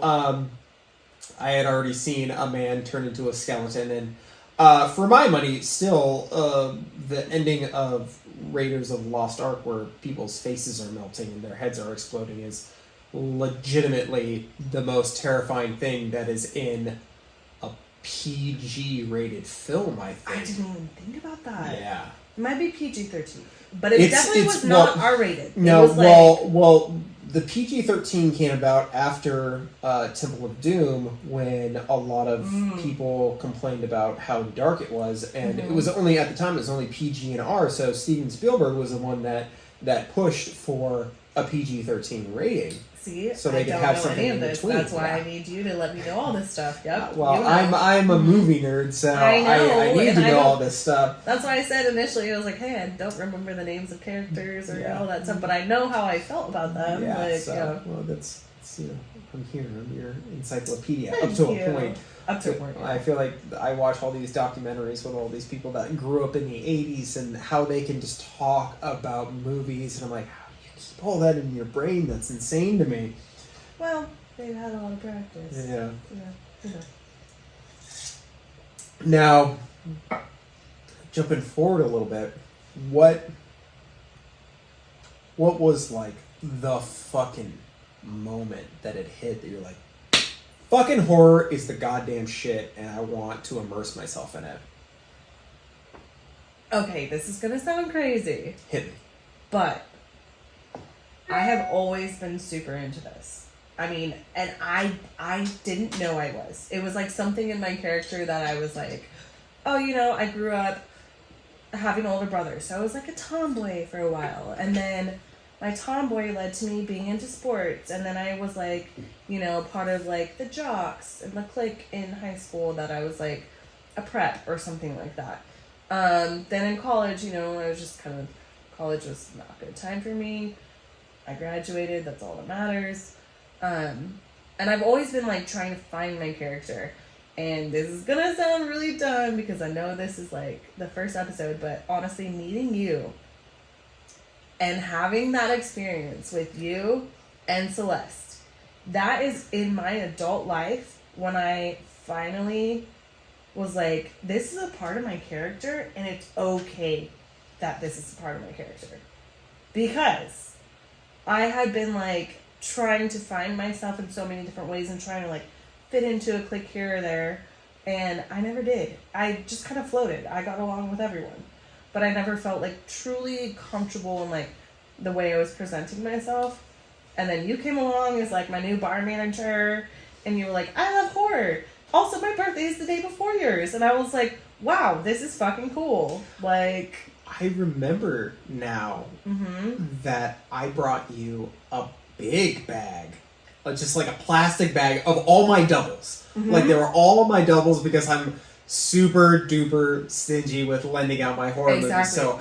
I had already seen a man turn into a skeleton. And for my money, still, the ending of Raiders of the Lost Ark, where people's faces are melting and their heads are exploding, is legitimately the most terrifying thing that is in a PG-rated film, I think. I didn't even think about that. Yeah. It might be PG-13. But it definitely was not R-rated. No, it was well, the PG-13 came about after Temple of Doom when a lot of people complained about how dark it was, and it was only, at the time, it was only PG and R, so Steven Spielberg was the one that pushed for a PG-13 rating. See, so they I can don't have know something any of in this. between. That's why I need you to let me know all this stuff. Yep. Well, you know. I'm a movie nerd, so I know, I need and to I know don't- all this stuff. That's why I said initially, I was like, hey, I don't remember the names of characters or Yeah. all that stuff, but I know how I felt about them. Yeah, Like, so yeah. well, that's you know, I'm here. I'm your encyclopedia Thank up to you. a point. Up to a point. Yeah. I feel like I watch all these documentaries with all these people that grew up in the '80s and how they can just talk about movies, and I'm like, how do you keep all that in your brain? That's insane to me. Well, they've had a lot of practice. Yeah. You know. Now, jumping forward a little bit, what was like the fucking moment that it hit that you're like, fucking horror is the goddamn shit and I want to immerse myself in it? Okay, this is gonna sound crazy, Hit me. but I have always been super into this. I mean, and I didn't know I was. It was like something in my character that I was like, oh, you know, I grew up having older brothers, so I was like a tomboy for a while, and then my tomboy led to me being into sports, and then I was like, you know, part of like the jocks and the clique in high school that I was like a prep or something like that. Then in college, you know, I was just kind of, college was not a good time for me. I graduated, that's all that matters. And I've always been like trying to find my character. And this is gonna sound really dumb because I know this is like the first episode, but honestly, meeting you and having that experience with you and Celeste, that is in my adult life when I finally was like, this is a part of my character and it's okay that this is a part of my character. Because I had been like trying to find myself in so many different ways and trying to like fit into a clique here or there, and I never did. I just kind of floated. I got along with everyone, but I never felt like truly comfortable in like the way I was presenting myself. And then you came along as like my new bar manager, and you were like, I love horror. Also, my birthday is the day before yours, and I was like, wow, this is fucking cool. Like, I remember now that I brought you a big bag, just like a plastic bag of all my doubles. Like they were all my doubles because I'm super duper stingy with lending out my horror movies. So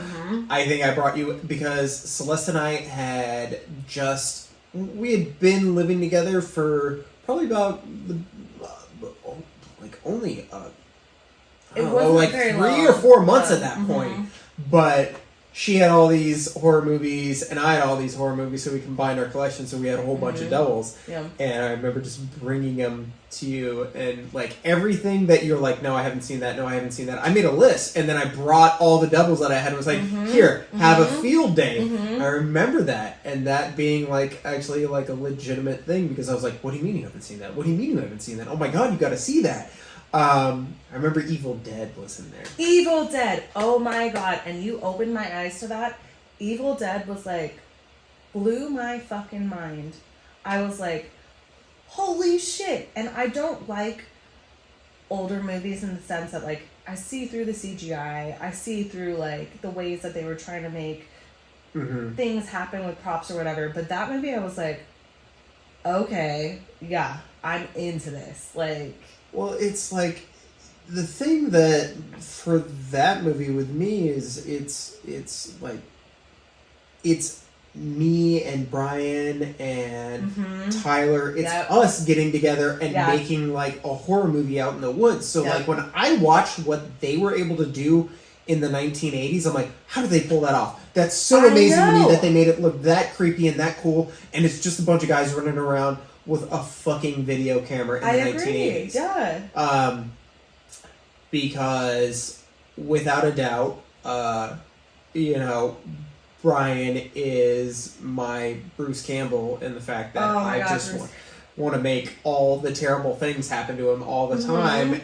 I think I brought you because Celeste and I had we had been living together for probably about like only like 3 or 4 months at that point. But she had all these horror movies, and I had all these horror movies, so we combined our collection, so we had a whole bunch of doubles. Yeah. And I remember just bringing them to you, and like everything that you're like, no, I haven't seen that, no, I haven't seen that. I made a list, and then I brought all the doubles that I had, and was like, here, have a field day. I remember that, and that being like actually like a legitimate thing, because I was like, what do you mean you haven't seen that? What do you mean you haven't seen that? Oh my god, you gotta see that. I remember Evil Dead was in there. Evil Dead. Oh my god. And you opened my eyes to that. Evil Dead was like, blew my fucking mind. I was like, holy shit. And I don't like older movies in the sense that like, I see through the CGI. I see through like the ways that they were trying to make things happen with props or whatever. But that movie, I was like, okay, yeah, I'm into this. Like, well, it's like the thing that for that movie with me is it's like it's me and Brian and Tyler. It's us getting together and making like a horror movie out in the woods. So like when I watched what they were able to do in the 1980s, I'm like, how did they pull that off? That's so amazing to me that they made it look that creepy and that cool, and it's just a bunch of guys running around with a fucking video camera in the 1980s. Yeah. Because without a doubt, you know, Brian is my Bruce Campbell in the fact that I just want to make all the terrible things happen to him all the time,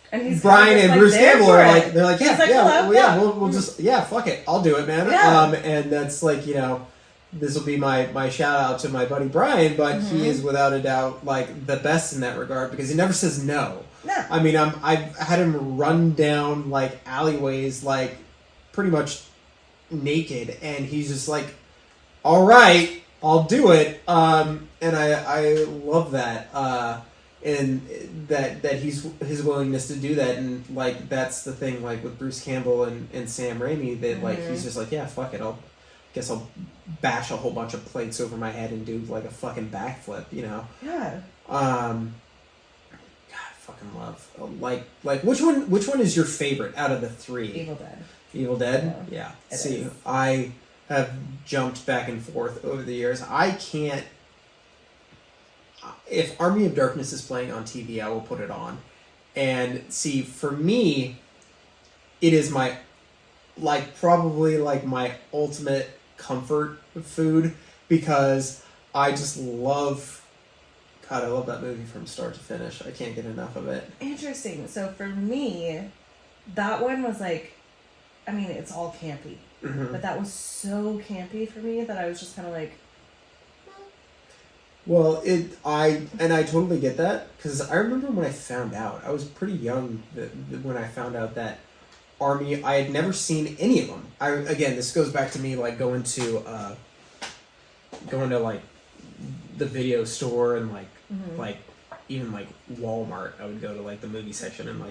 and he's Brian and Bruce Campbell are like, they're like, we'll just fuck it, I'll do it, man. And that's like, you know, this will be my shout out to my buddy Brian, but he is without a doubt like the best in that regard because he never says no. I mean, I've had him run down like alleyways like pretty much naked, and he's just like, all right, I'll do it. And I love that. And that his willingness to do that, and like that's the thing, like with Bruce Campbell and Sam Raimi, that like he's just like, yeah, fuck it, I'll bash a whole bunch of plates over my head and do like a fucking backflip, you know? Yeah. God, I fucking love like which one is your favorite out of the three? Evil Dead. Evil Dead? Yeah. See, is. I have jumped back and forth over the years. I can't. If Army of Darkness is playing on TV, I will put it on. And see, for me, it is my, probably my ultimate comfort food, because I just love, God, I love that movie from start to finish. I can't get enough of it. Interesting. So for me, that one was it's all campy. Mm-hmm. But that was so campy for me that I was just kind of like... Well, I totally get that, because I remember when I found out, I was pretty young when I found out that Army, I had never seen any of them. Again, this goes back to me going to the video store and even Walmart. I would go to the movie section and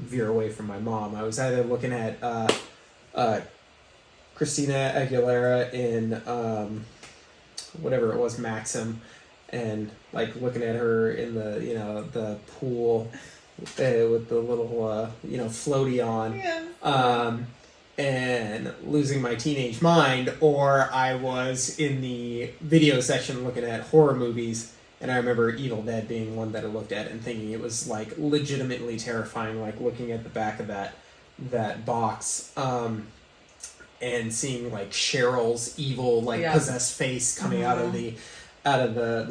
veer away from my mom. I was either looking at Christina Aguilera in whatever it was, Maxim, and looking at her in the pool with the little floaty on, Yeah. and losing my teenage mind, or I was in the video section looking at horror movies, and I remember Evil Dead being one that I looked at and thinking it was legitimately terrifying, looking at the back of that box, and seeing Cheryl's evil possessed face coming out of the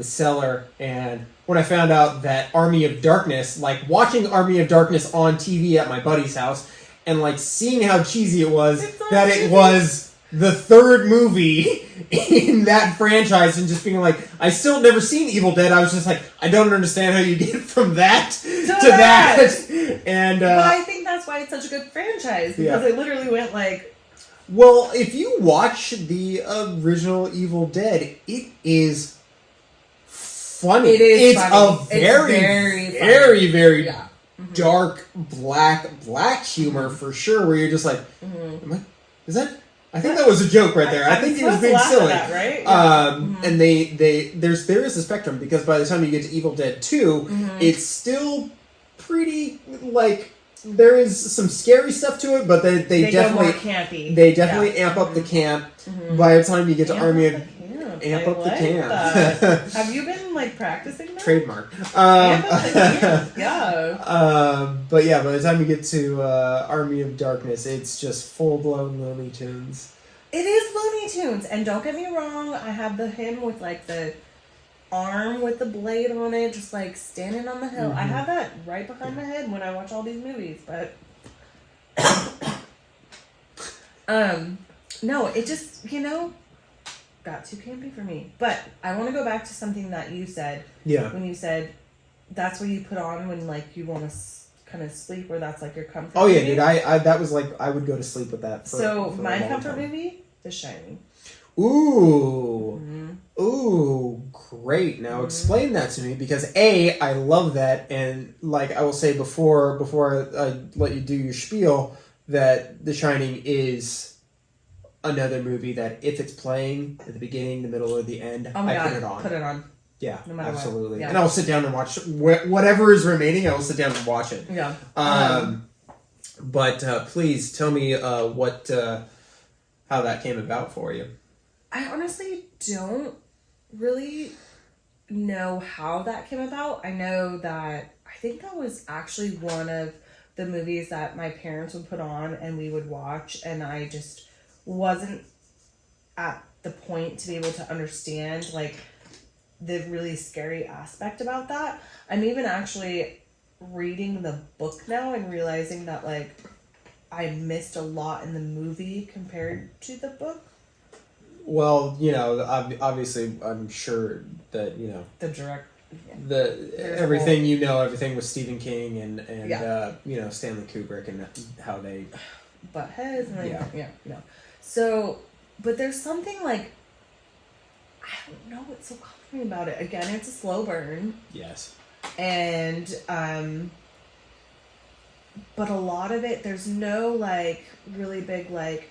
cellar. And when I found out that Army of Darkness, watching Army of Darkness on TV at my buddy's house, and seeing how cheesy it was, that it was the third movie in that franchise, and just being I still never seen Evil Dead. I was just I don't understand how you get from that to that. And but I think that's why it's such a good franchise, because it literally went Well, if you watch the original Evil Dead, it is funny. It's funny. Very dark, black humor for sure, where you're just is that? I think that was a joke right there. I think he was being silly. That, right? And there is a spectrum, because by the time you get to Evil Dead 2, it's still pretty there is some scary stuff to it, but they definitely go more campy. They definitely amp up the camp. By the time you get to Army of Amp up the camp. Have you been practicing that? Trademark. Amp up the camp. Yeah. But yeah, by the time you get to Army of Darkness, it's just full blown Looney Tunes. It is Looney Tunes, and don't get me wrong, I have him with the arm with the blade on it, just standing on the hill. I have that right behind my head when I watch all these movies, but no, it just got too campy for me. But I want to go back to something that you said. Yeah. When you said that's what you put on when you want to kind of sleep, or that's your comfort. Oh yeah, movie. dude. I that was I would go to sleep with that. For my a long comfort time. movie, The Shining. Ooh. Ooh, great. Now explain that to me, because I love that, and I will say before I let you do your spiel, that The Shining is another movie that if it's playing at the beginning, the middle, or the end, oh my God, put it on. Put it on. Yeah, no matter absolutely. what. Yeah. And I will sit down and watch whatever is remaining. I will sit down and watch it. Yeah. But please tell me how that came about for you. I honestly don't really know how that came about. I know that I think that was actually one of the movies that my parents would put on and we would watch, and I just wasn't at the point to be able to understand the really scary aspect about that. I'm even actually reading the book now and realizing that I missed a lot in the movie compared to the book. Well, obviously, I'm sure that The direct, everything everything with Stephen King and Stanley Kubrick and how they butt heads and So, but there's something I don't know what's so comforting about it. Again, it's a slow burn. Yes. And, but a lot of it, there's no, like, really big, like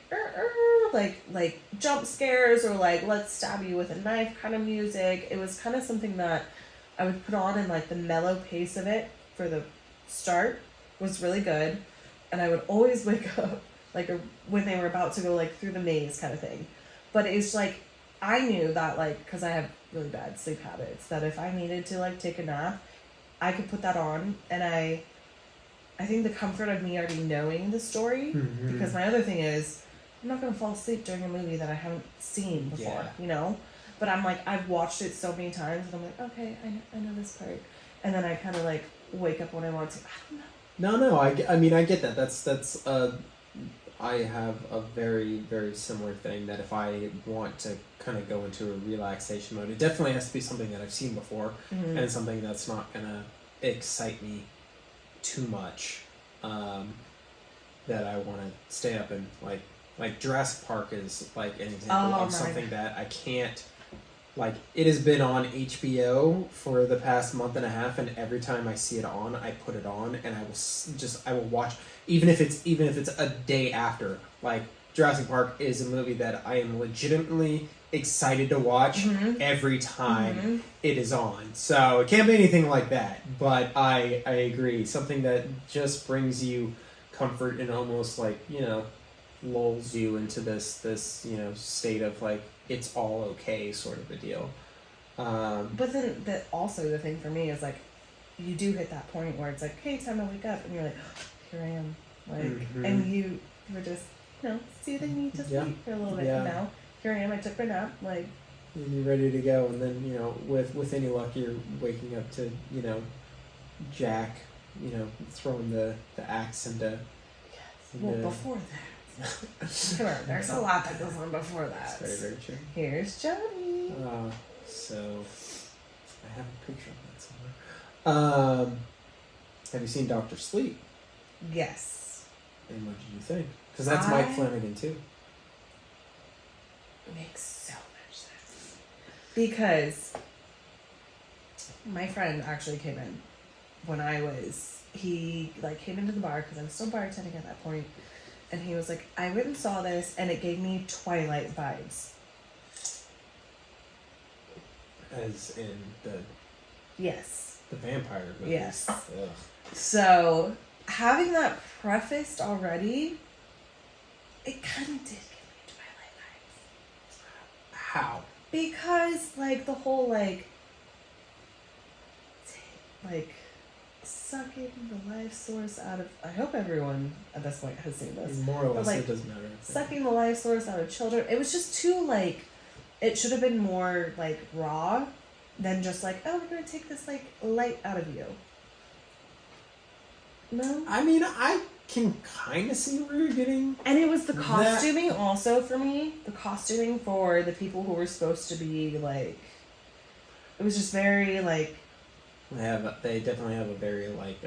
jump scares or, like, let's stab you with a knife kind of music. It was kind of something that I would put on, and, like, the mellow pace of it for the start was really good. And I would always wake up, like, when they were about to go, like, through the maze kind of thing. But it's, like, I knew that, like, because I have really bad sleep habits, that if I needed to, like, take a nap, I could put that on, and I think the comfort of me already knowing the story, because my other thing is, I'm not going to fall asleep during a movie that I haven't seen before, you know? But I'm like, I've watched it so many times, and I'm like, okay, I know this part. And then I kind of, like, wake up when I want to. I don't know. No, I mean, I get that. That's I have a very, very similar thing, that if I want to kind of go into a relaxation mode, it definitely has to be something that I've seen before, and something that's not going to excite me too much, that I want to stay up and, like Jurassic Park is, like, an example of something that I can't, like, it has been on HBO for the past month and a half, and every time I see it on, I put it on, and I will watch, even if it's a day after. Like, Jurassic Park is a movie that I am legitimately excited to watch every time it is on. So it can't be anything like that, but I agree. Something that just brings you comfort and almost, like, you know, lulls you into this you know, state of, like, it's all okay sort of a deal. But then also the thing for me is, like, you do hit that point where it's like, hey, time to wake up, and you're like, oh, here I am, like, and you were just, you know, soothing me to sleep for a little bit. And now here I am, I took my nap, like, and you're ready to go, and then, you know, with any luck, you're waking up to, you know, Jack, you know, throwing the axe into. Well, before that. Come on, there's a lot that goes on before that. That's very, very true. Here's Jony. So I have a picture of that somewhere. Have you seen Dr. Sleep? Yes. And what did you think? Because that's Mike Flanagan too. Makes so much sense. Because my friend actually came in when he, like, came into the bar, because I was still bartending at that point. And he was like, I went and saw this, and it gave me Twilight vibes. As in the vampire movies. Yes. Ugh. So, having that prefaced already, it kind of did give me Twilight vibes. How? Because, like, the whole, like, sucking the life source out of... I hope everyone at this point has seen this. More or less, like, it doesn't matter. Sucking the life source out of children. It was just too, like... It should have been more, like, raw than just, like, oh, we're going to take this, like, light out of you. No? I mean, I can kind of see where you're getting... And it was the costuming also for me. The costuming for the people who were supposed to be, like... It was just very, like... They definitely have a very, like,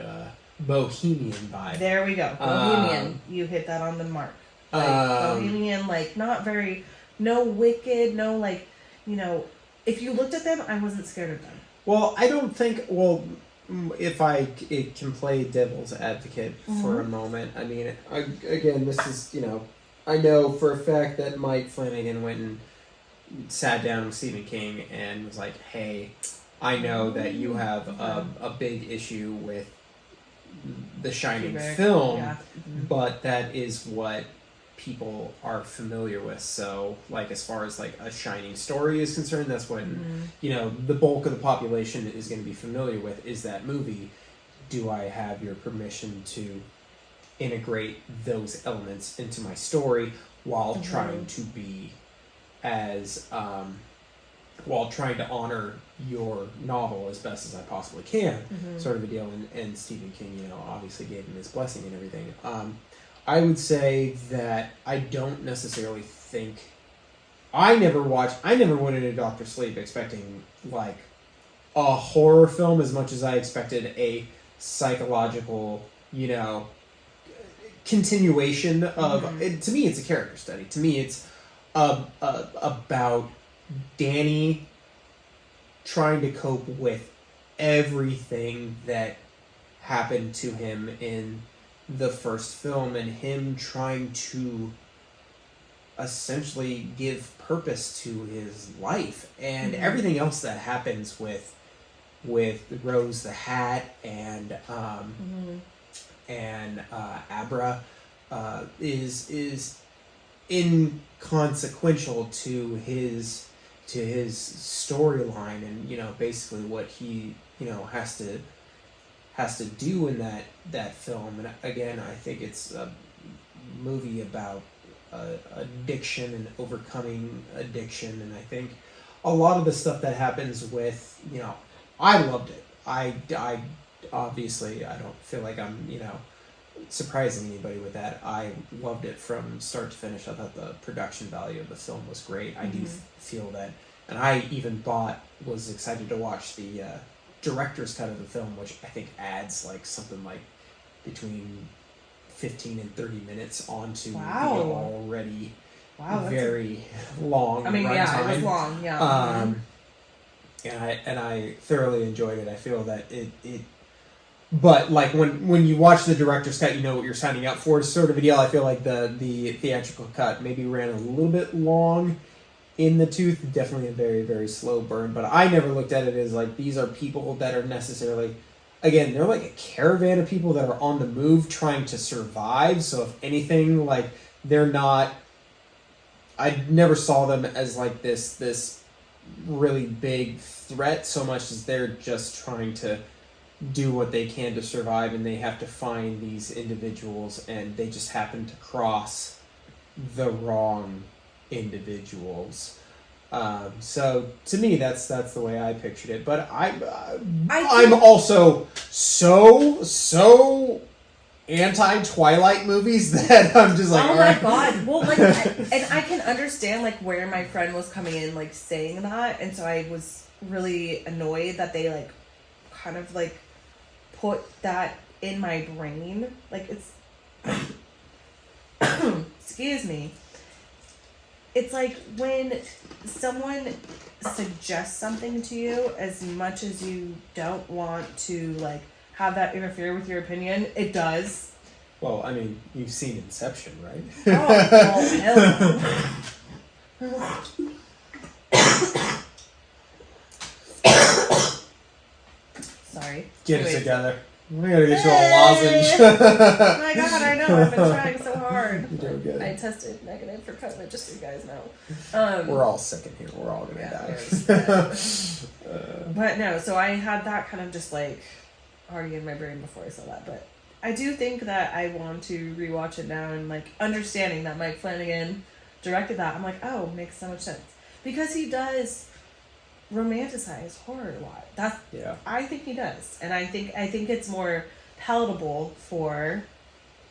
bohemian vibe. There we go. Bohemian. You hit that on the mark. Like, bohemian, like, not very... No wicked, no, like, you know... If you looked at them, I wasn't scared of them. Well, I don't think... Well, if it can play devil's advocate for a moment, I mean, again, this is, you know... I know for a fact that Mike Flanagan went and sat down with Stephen King and was like, hey... I know that you have a big issue with the Shining film, but that is what people are familiar with. So, like, as far as, like, a Shining story is concerned, that's what, you know, the bulk of the population is going to be familiar with, is that movie. Do I have your permission to integrate those elements into my story while trying to be as... while trying to honor your novel as best as I possibly can, sort of a deal. And Stephen King, you know, obviously gave him his blessing and everything. I would say that I don't necessarily think... I never went into Dr. Sleep expecting, like, a horror film as much as I expected a psychological, you know, continuation of... To me, it's a character study. To me, it's about Danny trying to cope with everything that happened to him in the first film, and him trying to essentially give purpose to his life, and everything else that happens with Rose the Hat and Abra is inconsequential to his storyline, and basically what he has to do in that film. And again, I think it's a movie about addiction and overcoming addiction, and I think a lot of the stuff that happens with I loved it. I obviously I don't feel like I'm surprising anybody with that. I loved it from start to finish. I thought the production value of the film was great. I do feel that, and I even was excited to watch the director's cut of the film, which I think adds like something like between 15 and 30 minutes onto the already very long I mean, runtime. Yeah, it was long, yeah. And I thoroughly enjoyed it. I feel that it but like when you watch the director's cut, you know what you're signing up for, sort of a deal. I feel like the theatrical cut maybe ran a little bit long in the tooth, definitely a very, very slow burn, but I never looked at it as like these are people that are necessarily, again, they're like a caravan of people that are on the move trying to survive. So if anything, like they're not, I never saw them as like this really big threat so much as they're just trying to do what they can to survive, and they have to find these individuals, and they just happen to cross the wrong individuals. So to me, that's the way I pictured it. But I'm also so anti-Twilight movies that I'm just like, oh my god. Well, like, and I can understand like where my friend was coming in, like saying that, and so I was really annoyed that they like kind of like put that in my brain. Like it's, excuse me. It's like when someone suggests something to you, as much as you don't want to like have that interfere with your opinion, it does. Well, I mean, you've seen Inception, right? Oh, well, hell. Sorry. Get it together. We gotta get you a lozenge. Oh my god, I know. I've been trying so hard. You're doing good. I tested negative for COVID, just so you guys know. We're all sick in here. We're all gonna die. But no, so I had that kind of just like already in my brain before I saw that. But I do think that I want to rewatch it now, and like understanding that Mike Flanagan directed that, I'm like, oh, makes so much sense. Because he does romanticize horror a lot. I think he does, and I think it's more palatable for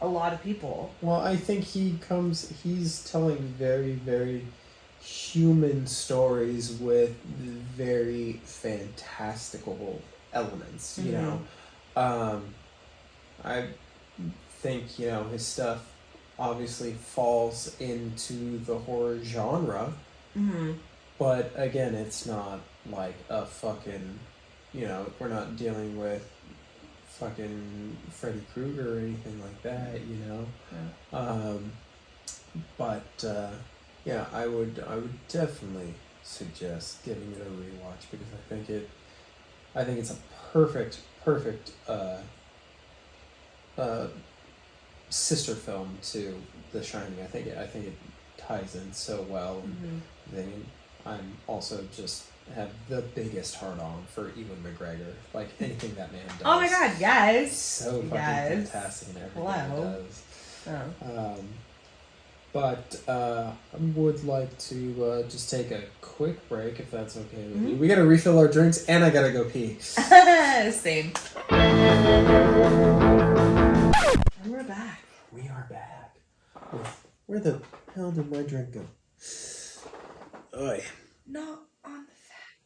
a lot of people. Well, I think he's telling very, very human stories with very fantastical elements, you know. I think, his stuff obviously falls into the horror genre, but again, it's not like a fucking, we're not dealing with fucking Freddy Krueger or anything like that, yeah, I would definitely suggest giving it a rewatch, because I think it's a perfect sister film to The Shining. I think it ties in so well. I'm also just have the biggest heart on for Ewan McGregor. Like anything that man does. Oh my god, yes. So fucking fantastic in everything he does. But I would like to just take a quick break, if that's okay with you. We gotta refill our drinks, and I gotta go pee. Same. And we're back. We are back. Where the hell did my drink go? Oi. Not on the fat.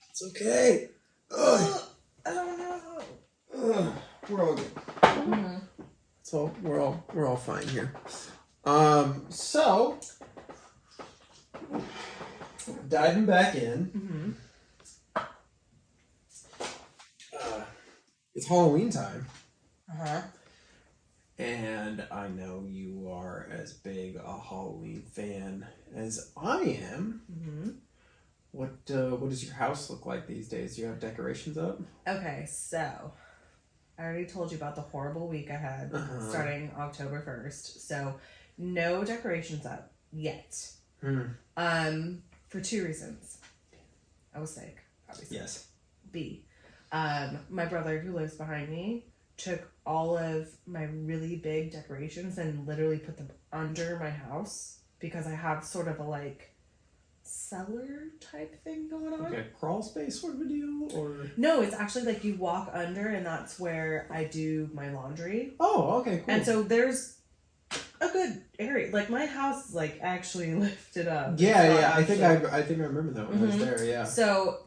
It's okay. I don't know. We're all good. So we're all fine here. So diving back in. It's Halloween time. And I know you are as big a Halloween fan as I am. What does your house look like these days? Do you have decorations up? Okay, so I already told you about the horrible week I had starting October 1st. So no decorations up yet. For two reasons. I was sick, obviously. Yes. B. My brother who lives behind me took all of my really big decorations and literally put them under my house because I have sort of a like cellar type thing going on. Like a crawl space sort of a deal, or no, it's actually like you walk under and that's where I do my laundry. Oh, okay, cool. And so there's a good area. Like my house is like actually lifted up. Yeah. I think I remember that when I was there. Yeah. So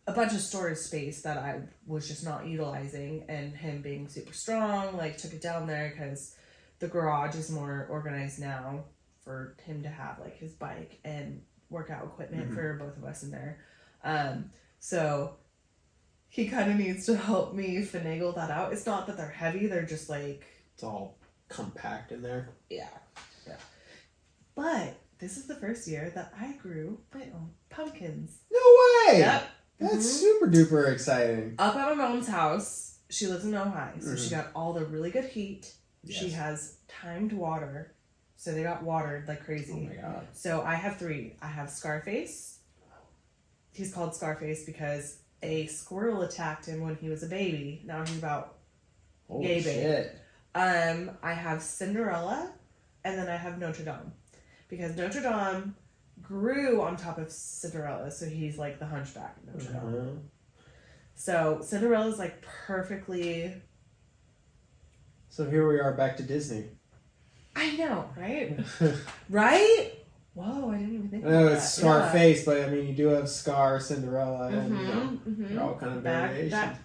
a bunch of storage space that I was just not utilizing, and him being super strong, like took it down there because the garage is more organized now for him to have like his bike and workout equipment for both of us in there. So he kind of needs to help me finagle that out. It's not that they're heavy, they're just like... It's all compact in there. Yeah. But this is the first year that I grew my own pumpkins. No way! Yep. That's super duper exciting. Up at my mom's house, she lives in Ojai, so she got all the really good heat. Yes. She has timed water, so they got watered like crazy. Oh my god. So I have 3. I have Scarface. He's called Scarface because a squirrel attacked him when he was a baby. Now he's about Holy shit. I have Cinderella, and then I have Notre Dame. Because Notre Dame grew on top of Cinderella, so he's like the hunchback of Notre Dame. So Cinderella's like perfectly... So here we are back to Disney. I know, right? Right? Whoa, I didn't even think about that. I know it's Scarface, but I mean, you do have Scar, Cinderella, and they're all kind of variations.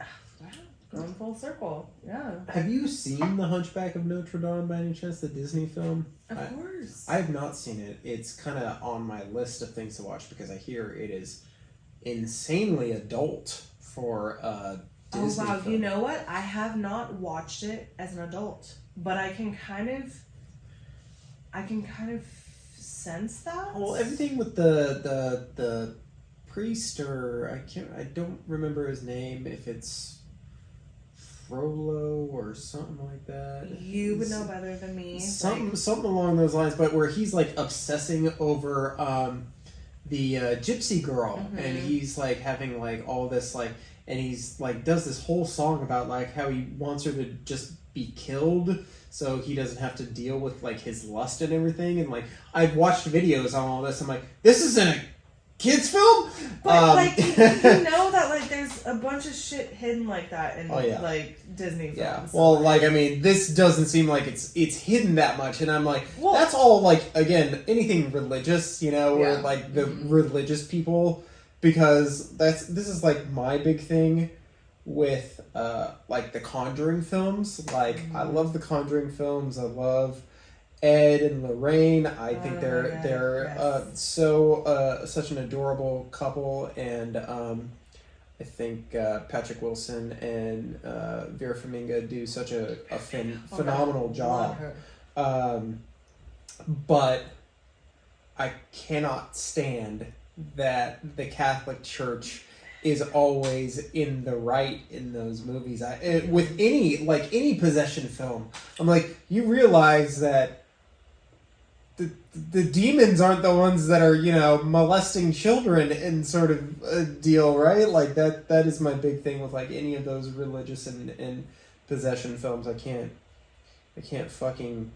Going full circle, yeah. Have you seen The Hunchback of Notre Dame by any chance, the Disney film? Of course. I have not seen it. It's kind of on my list of things to watch because I hear it is insanely adult for a Disney film. You know what? I have not watched it as an adult, but I can kind of sense that. Well, everything with the priest, or I don't remember his name, if it's Frollo or something like that. You would know better than me. Something along those lines, but where he's like obsessing over the gypsy girl, and he's like having like all this like, and he's like does this whole song about like how he wants her to just be killed so he doesn't have to deal with like his lust and everything. And like I've watched videos on all this, I'm like, this isn't a kids film, but like you know that like there's a bunch of shit hidden like that in like Disney films. Yeah, well, like I mean, this doesn't seem like it's hidden that much, and I'm like, well, that's all like again anything religious, you know, or like the religious people, because this is like my big thing with like the Conjuring films. Like I love the Conjuring films. I love Ed and Lorraine. I think they're such an adorable couple, and I think Patrick Wilson and Vera Farmiga do such a phenomenal job. But I cannot stand that the Catholic Church is always in the right in those movies. With any possession film, I'm like, you realize that the demons aren't the ones that are, you know, molesting children and sort of a deal, right? Like that is my big thing with like any of those religious and possession films. I can't fucking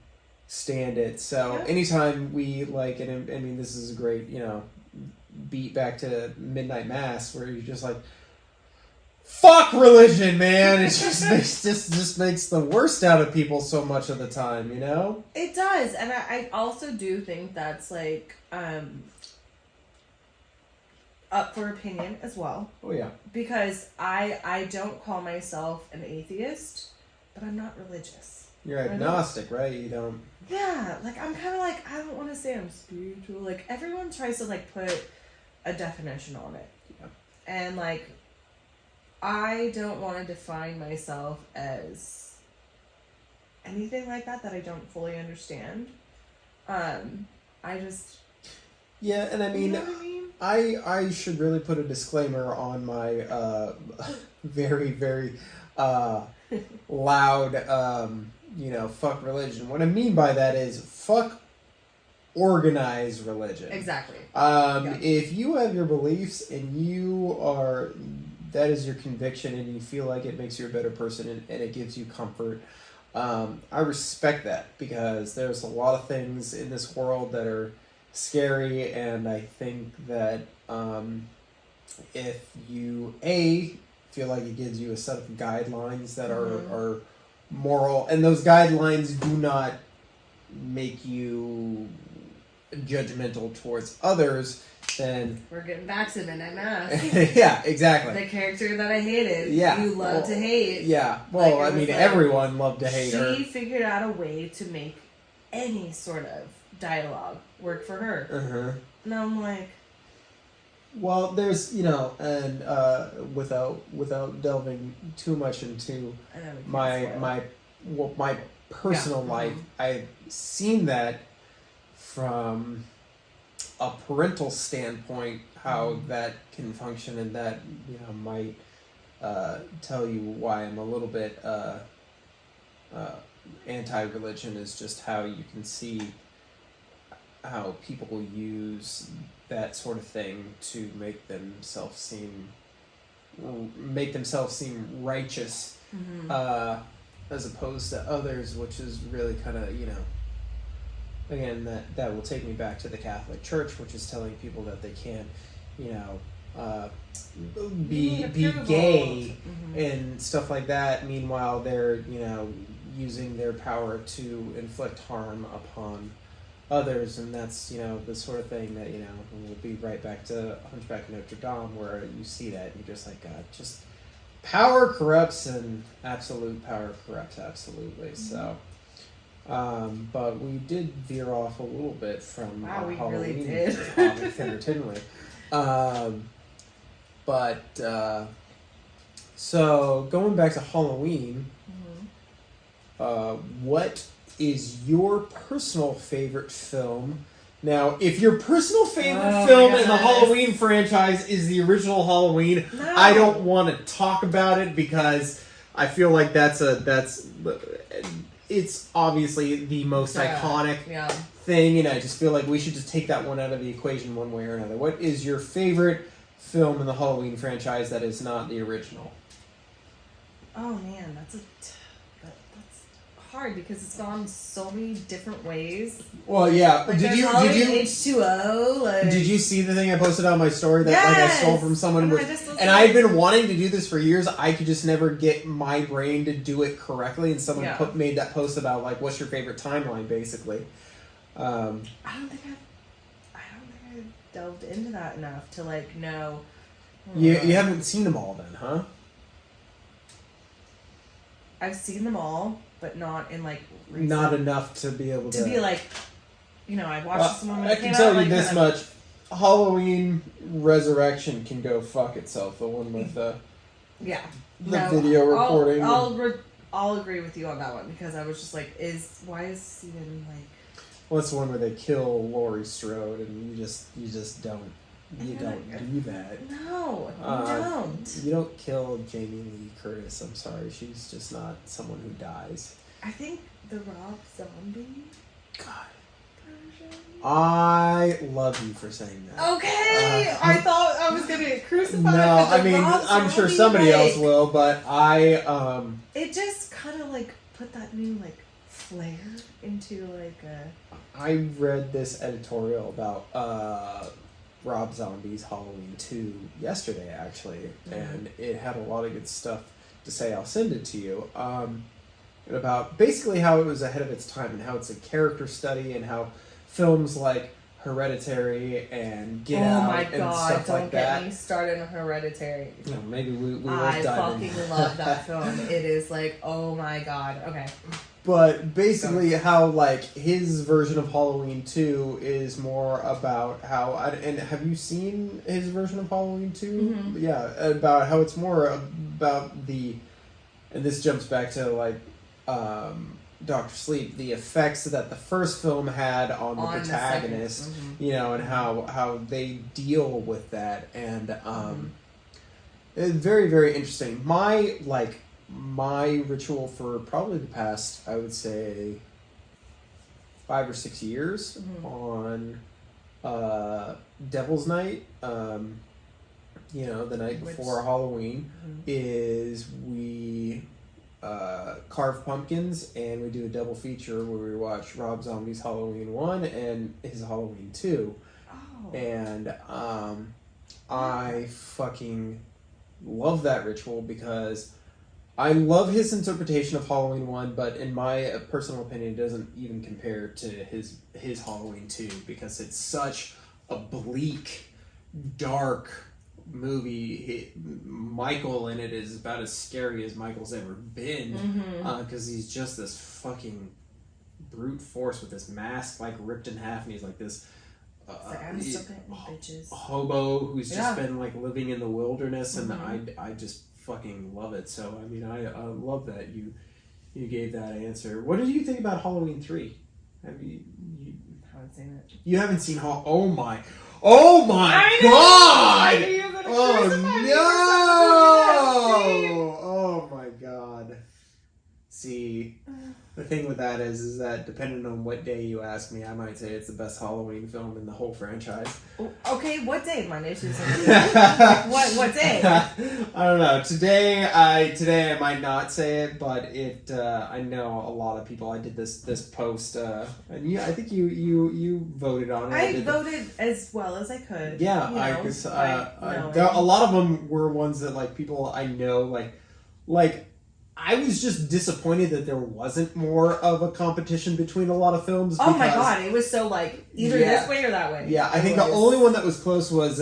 stand it. So anytime we like, and I mean, this is a great, you know, beat back to Midnight Mass where you're just like, fuck religion, man. It just makes the worst out of people so much of the time, you know? It does. And I also do think that's like up for opinion as well. Oh yeah. Because I don't call myself an atheist, but I'm not religious. You're agnostic, right? You don't... Yeah, like I'm kind of like, I don't want to say I'm spiritual. Like everyone tries to like put a definition on it. Yeah. And like, I don't want to define myself as anything like that I don't fully understand. I just... Yeah, and I mean, you know what I mean? I should really put a disclaimer on my very, very loud, fuck religion. What I mean by that is fuck organized religion. Exactly. If you have your beliefs and that is your conviction and you feel like it makes you a better person and it gives you comfort, I respect that, because there's a lot of things in this world that are scary, and I think that if you feel like it gives you a set of guidelines that are moral, and those guidelines do not make you judgmental towards others, then we're getting back to Midnight Mass. yeah, exactly. The character that I hated. Yeah, you love to hate. Yeah, well, like, I mean, everyone loved to hate her. She figured out a way to make any sort of dialogue work for her. Uh-huh. And I'm like, well, there's and without delving too much into my personal life, I've seen that from a parental standpoint, how that can function, and that might tell you why I'm a little bit anti-religion, is just how you can see how people use that sort of thing to make themselves seem righteous, as opposed to others, which is really kind of again that will take me back to the Catholic Church, which is telling people that they can't be gay and stuff like that. Meanwhile, they're using their power to inflict harm upon others, and that's the sort of thing that we'll be right back to Hunchback of Notre Dame, where you see that and you're just like, God, just power corrupts, and absolute power corrupts absolutely. So but we did veer off a little bit from we Halloween really did. topic, entertainingly. So going back to Halloween, what is your personal favorite film? Now, if your personal favorite film in the Halloween franchise is the original Halloween, I don't want to talk about it, because I feel like it's obviously the most iconic thing, and I just feel like we should just take that one out of the equation one way or another. What is your favorite film in the Halloween franchise that is not the original? Oh man, that's hard, because it's gone so many different ways. Well, yeah. Like, did you H2O? Like... Did you see the thing I posted on my story that I stole from someone? And I've been wanting to do this for years. I could just never get my brain to do it correctly, and someone made that post about what's your favorite timeline, basically. I don't think I delved into that enough to know. You haven't seen them all then, huh? I've seen them all, but not in recent... Not enough to be able to be I watched this one when I it came can tell out, you this much: Halloween Resurrection can go fuck itself. The one with the video recording. I'll agree with you on that one, because I was just like, why is this even Well, it's the one where they kill Laurie Strode, and you just don't. You don't do that. No, you don't. You don't kill Jamie Lee Curtis. I'm sorry. She's just not someone who dies. I think the Rob Zombie version. I love you for saying that. Okay! I thought I was going to get crucified. No, I mean, I'm sure somebody else will, but it just kind of put that new flair into a... I read this editorial about Rob Zombie's Halloween 2 yesterday, actually, and it had a lot of good stuff to say. I'll send it to you. About basically how it was ahead of its time, and how it's a character study, and how films like Hereditary and Get Out and stuff like that. Oh my God, don't get me started on Hereditary. Maybe we I fucking love that film. It is oh my God. Okay. But basically, how like his version of Halloween 2 is more about how. And have you seen his version of Halloween 2? Mm-hmm. Yeah, about how it's more about the. And this jumps back to like Dr. Sleep, the effects that the first film had on the protagonist, you know, and how they deal with that, and it's very, very interesting. My ritual for probably the past, I would say, 5 or 6 years on Devil's Night, you know, the night before Halloween, is we carve pumpkins and we do a double feature where we watch Rob Zombie's Halloween 1 and his Halloween 2. Oh. And I fucking love that ritual because I love his interpretation of Halloween 1, but in my personal opinion, it doesn't even compare to his Halloween 2 because it's such a bleak, dark movie. Michael in it is about as scary as Michael's ever been because he's just this fucking brute force with this mask like ripped in half, and he's like this I'm still getting bitches. hobo who's just been like living in the wilderness, and I just fucking love it. So I mean, I love that you gave that answer. What did you think about Halloween 3? Have you haven't seen it? You haven't seen oh my god! Oh my god! See, the thing with that is that depending on what day you ask me, I might say it's the best Halloween film in the whole franchise. Okay, what day? Monday, Tuesday. What day? I don't know. Today I might not say it, but it. I know a lot of people. I did this post, and I think you voted on it. I voted as well as I could. Yeah, a lot of them were ones that like people I know like. I was just disappointed that there wasn't more of a competition between a lot of films. Oh my god, it was so like either this way or that way. Yeah, I think the only one that was close was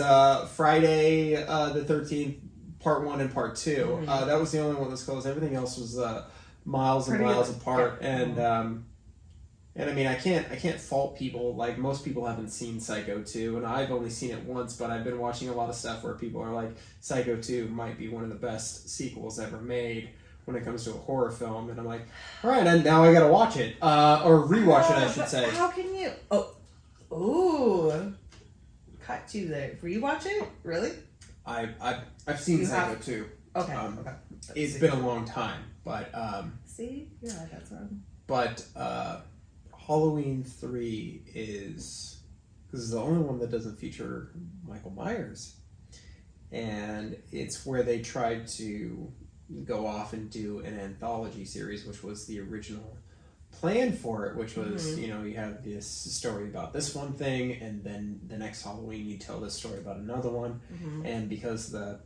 Friday the 13th, Part 1 and Part 2. That was the only one that was close. Everything else was miles and miles apart. Yeah. And I mean, I can't fault people. Like, most people haven't seen Psycho 2, and I've only seen it once, but I've been watching a lot of stuff where people are like, Psycho 2 might be one of the best sequels ever made when it comes to a horror film, and I'm like, all right, and now I gotta watch it, or rewatch it, I should say. How can you? Ooh, cut you there. Rewatch it? Really? I've seen Psycho 2. Okay. It's been a long time, but see, you're right. That's wrong. But Halloween 3 is the only one that doesn't feature Michael Myers, and it's where they tried to go off and do an anthology series, which was the original plan for it, which was, you know, you have this story about this one thing, and then the next Halloween you tell this story about another one. And because the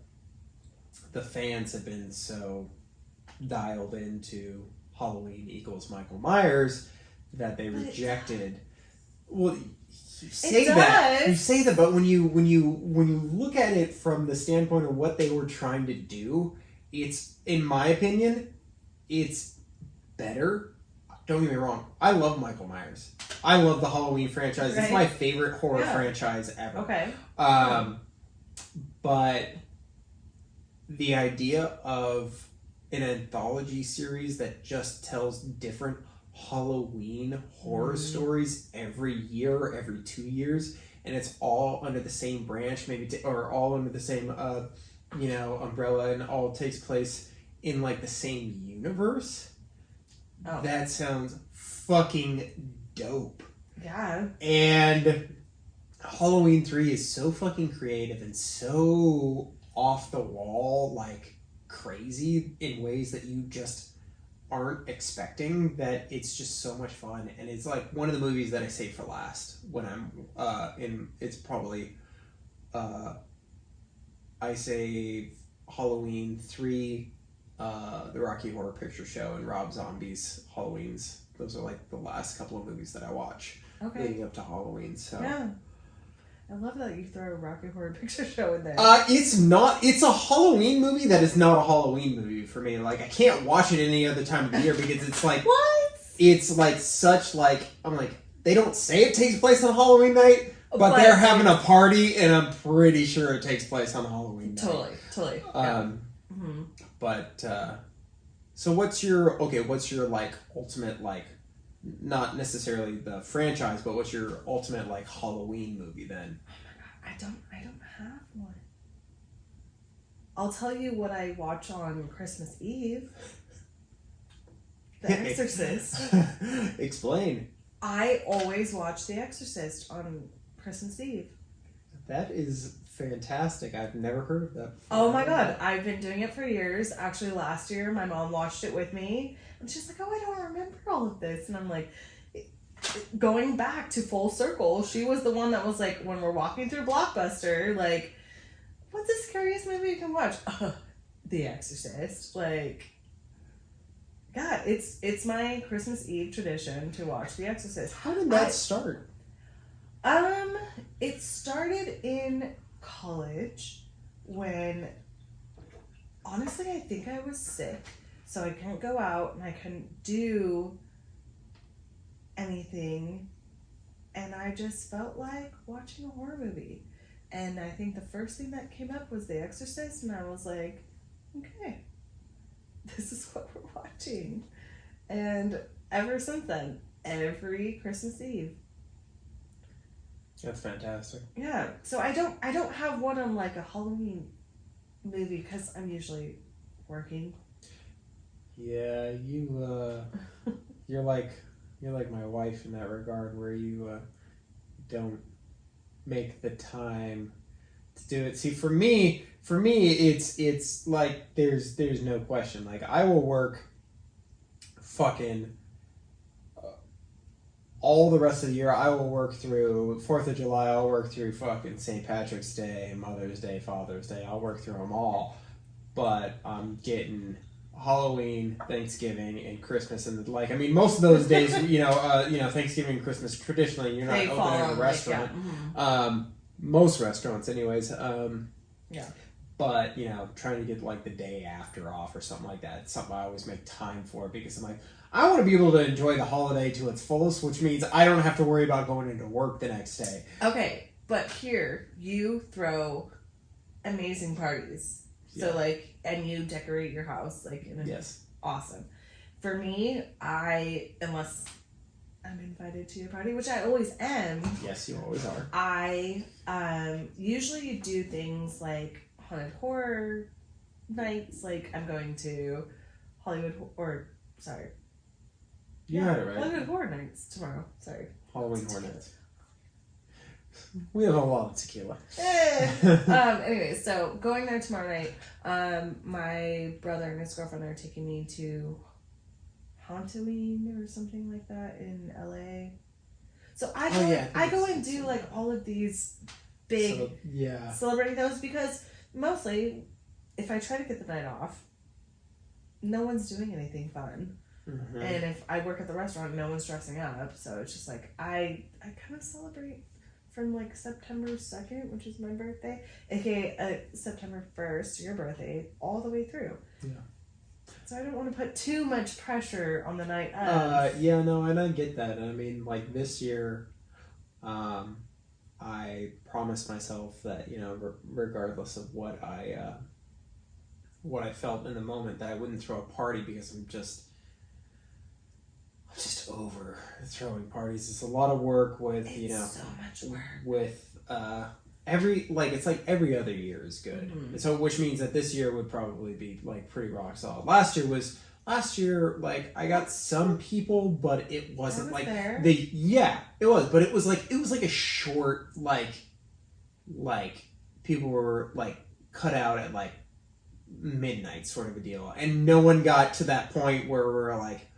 fans have been so dialed into Halloween equals Michael Myers that they rejected. Well, you say that, but when you look at it from the standpoint of what they were trying to do, it's, in my opinion, it's better. Don't get me wrong. I love Michael Myers. I love the Halloween franchise. Right. It's my favorite horror franchise ever. Okay. But the idea of an anthology series that just tells different Halloween horror stories every year or every 2 years, and it's all under the same branch, or all under the same umbrella, and all takes place in like the same universe. That sounds fucking dope. Yeah. And Halloween 3 is so fucking creative and so off the wall, like crazy in ways that you just aren't expecting, that it's just so much fun. And it's like one of the movies that I save for last when I'm it's probably I save Halloween 3, the Rocky Horror Picture Show, and Rob Zombie's Halloweens. Those are like the last couple of movies that I watch leading up to Halloween. So yeah, I love that you throw a Rocky Horror Picture Show in there. It's a Halloween movie that is not a Halloween movie for me. Like, I can't watch it any other time of the year because it's like, what? it's like such like I'm like they don't say it takes place on Halloween night, but they're having a party, and I'm pretty sure it takes place on Halloween night. Totally. But so what's your like ultimate like not necessarily the franchise, but what's your ultimate like Halloween movie then? Oh my god, I don't have one. I'll tell you what I watch on Christmas Eve. The Exorcist. Explain. I always watch The Exorcist on Christmas Eve. That is fantastic. I've never heard of that before. Oh my god, I've been doing it for years. Actually, last year my mom watched it with me, and she's like, "Oh, I don't remember all of this," and I'm like, going back to full circle. She was the one that was like, when we're walking through Blockbuster, like, what's the scariest movie you can watch? The Exorcist. Like, God, it's my Christmas Eve tradition to watch The Exorcist. How did that start? It started in college when, honestly, I think I was sick, so I couldn't go out and I couldn't do anything, and I just felt like watching a horror movie. And I think the first thing that came up was The Exorcist, and I was like, okay, this is what we're watching. And ever since then, every Christmas Eve. That's fantastic. Yeah, so I don't have one on like a Halloween movie because I'm usually working. Yeah, you're like my wife in that regard, where you don't make the time to do it. See, for me, it's like there's no question. Like, I will work fucking all the rest of the year. I will work through 4th of July. I'll work through fucking St. Patrick's Day, Mother's Day, Father's Day. I'll work through them all. But I'm getting Halloween, Thanksgiving, and Christmas, and like, I mean, most of those days, Thanksgiving and Christmas, traditionally you're not open at a restaurant. Most restaurants, anyways. Yeah. But trying to get like the day after off or something like that. It's something I always make time for, because I'm like, I want to be able to enjoy the holiday to its fullest, which means I don't have to worry about going into work the next day. Okay, but here you throw amazing parties. So and you decorate your house yes, awesome. For me, unless I'm invited to your party, which I always am. Yes, you always are. I usually do things like haunted horror nights. Like, I'm going to Hollywood Horror Nights tomorrow. Sorry. Halloween Horror Nights. We have a lot of tequila. Anyway, so going there tomorrow night, my brother and his girlfriend are taking me to Hauntoween or something like that in LA. So I go and do like all of these big celebrating those, because mostly if I try to get the night off, no one's doing anything fun. Mm-hmm. And if I work at the restaurant, no one's dressing up. So it's just like I kind of celebrate from like September 2nd, which is my birthday, aka September 1st, your birthday, all the way through. Yeah. So I don't want to put too much pressure on the night of. And I get that. I mean, like this year, I promised myself that, regardless of what I felt in the moment, that I wouldn't throw a party, because I'm just over throwing parties. It's a lot of work with, so much work. With it's like every other year is good. Mm-hmm. And so, which means that this year would probably be like pretty rock solid. Last year, like, I got some people, but it wasn't like there. It was, but it was like a short, like people were like cut out at like midnight sort of a deal, and no one got to that point where we're like,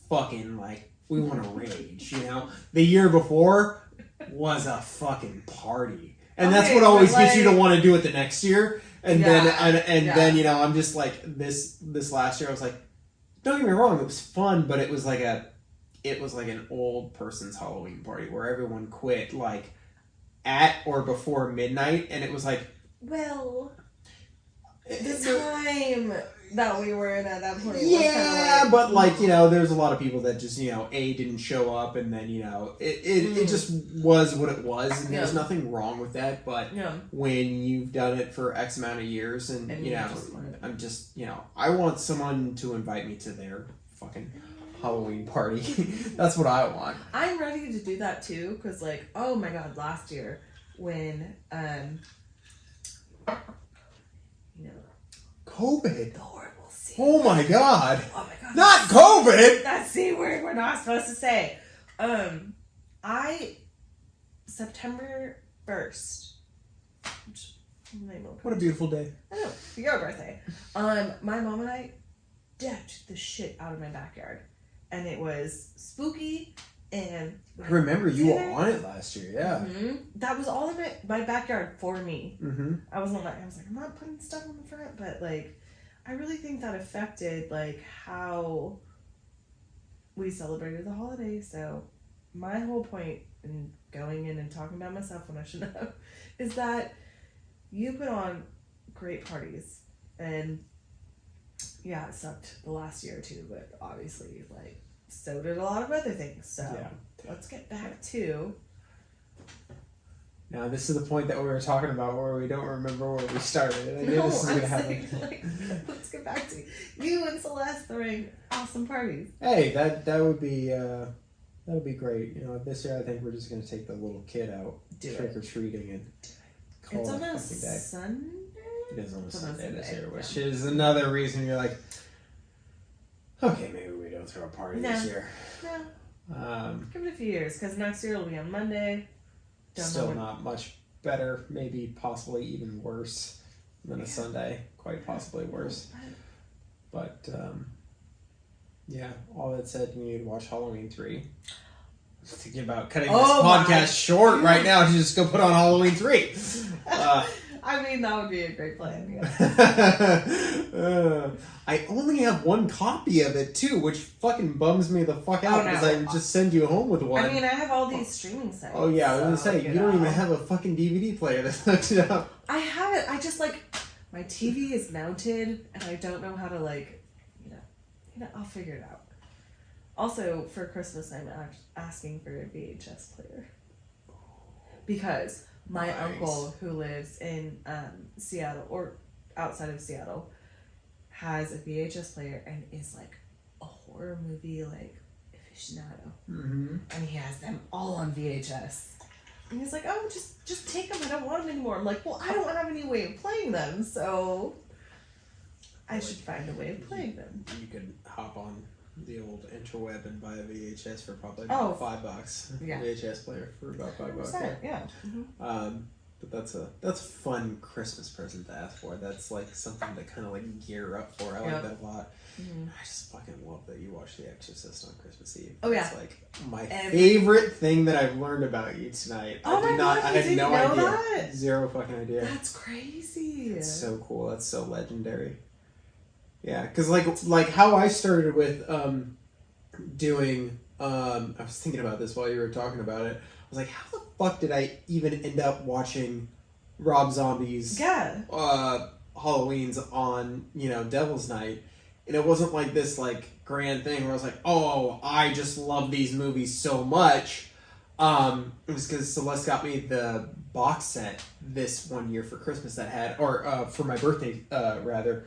fucking, like, we want to rage, The year before was a fucking party. And that's what always gets you to want to do it the next year. And then I'm just like, this last year I was like, don't get me wrong, it was fun, but it was like an old person's Halloween party where everyone quit like at or before midnight, and it was like, well, the time. that we were in at that point. Yeah, like, but like, there's a lot of people that just, didn't show up, and then, it just was what it was, and there's nothing wrong with that, but when you've done it for X amount of years, and I'm just, I want someone to invite me to their fucking Halloween party. That's what I want. I'm ready to do that too, because like, oh my god, last year when COVID. The horrible C. Oh my god. Oh my god. Not COVID. That C word we're not supposed to say. September 1st. What a beautiful day. I know. Your birthday. My mom and I decked the shit out of my backyard. And it was spooky and... I remember you were on it last year, yeah. Mm-hmm. That was all in my backyard for me. Mm-hmm. I was like, I'm not putting stuff on the front, but like, I really think that affected like how we celebrated the holiday. So my whole point in going in and talking about myself when I should have is that you put on great parties, and yeah, it sucked the last year or two, but obviously like so did a lot of other things. So let's get back to... Now, this is the point that we were talking about where we don't remember where we started. I knew this was going to happen. Let's get back to you and Celeste throwing awesome parties. Hey, that would be great. This year I think we're just going to take the little kid out trick or treating and call it's it on a fucking day. Sunday. It is on a Sunday this year, which is another reason you're like, okay, maybe we don't throw a party this year. No. Give it a few years, because next year it'll be on Monday. Still not much better, maybe possibly even worse than a Sunday, quite possibly worse. But all that said, you need to watch Halloween 3. I'm thinking about cutting this podcast short right now to just go put on Halloween 3. I mean, that would be a great plan. Yeah. I only have one copy of it too, which fucking bums me the fuck out because I would just send you home with one. I mean, I have all these streaming sites. Oh yeah, I was gonna say you don't even have a fucking DVD player that's hooked it up. I have it. I just like my TV is mounted, and I don't know how to I'll figure it out. Also, for Christmas, I'm asking for a VHS player because my uncle who lives in Seattle or outside of Seattle has a VHS player and is like a horror movie aficionado, and he has them all on VHS. And he's like, "Oh, just take them. I don't want them anymore." I'm like, "Well, I don't have any way of playing them, so I should find a way of playing them." You could hop on the old interweb and buy a VHS for probably about $5. Yeah. VHS player for about $5. Yeah. But that's a fun Christmas present to ask for. That's like something to kind of like gear up for. I like that a lot. I just fucking love that you watch The Exorcist on Christmas Eve. Oh yeah, it's like my favorite thing that I've learned about you tonight. Oh my god, I had no idea. That? Zero fucking idea. That's crazy. It's so cool. That's so legendary. Yeah, because like how I started with doing. I was thinking about this while you were talking about it. I was like, how the fuck did I even end up watching Rob Zombie's Halloween's on, Devil's Night? And it wasn't like this like grand thing where I was like, oh, I just love these movies so much. It was because Celeste got me the box set this one year for Christmas that had, or for my birthday, rather,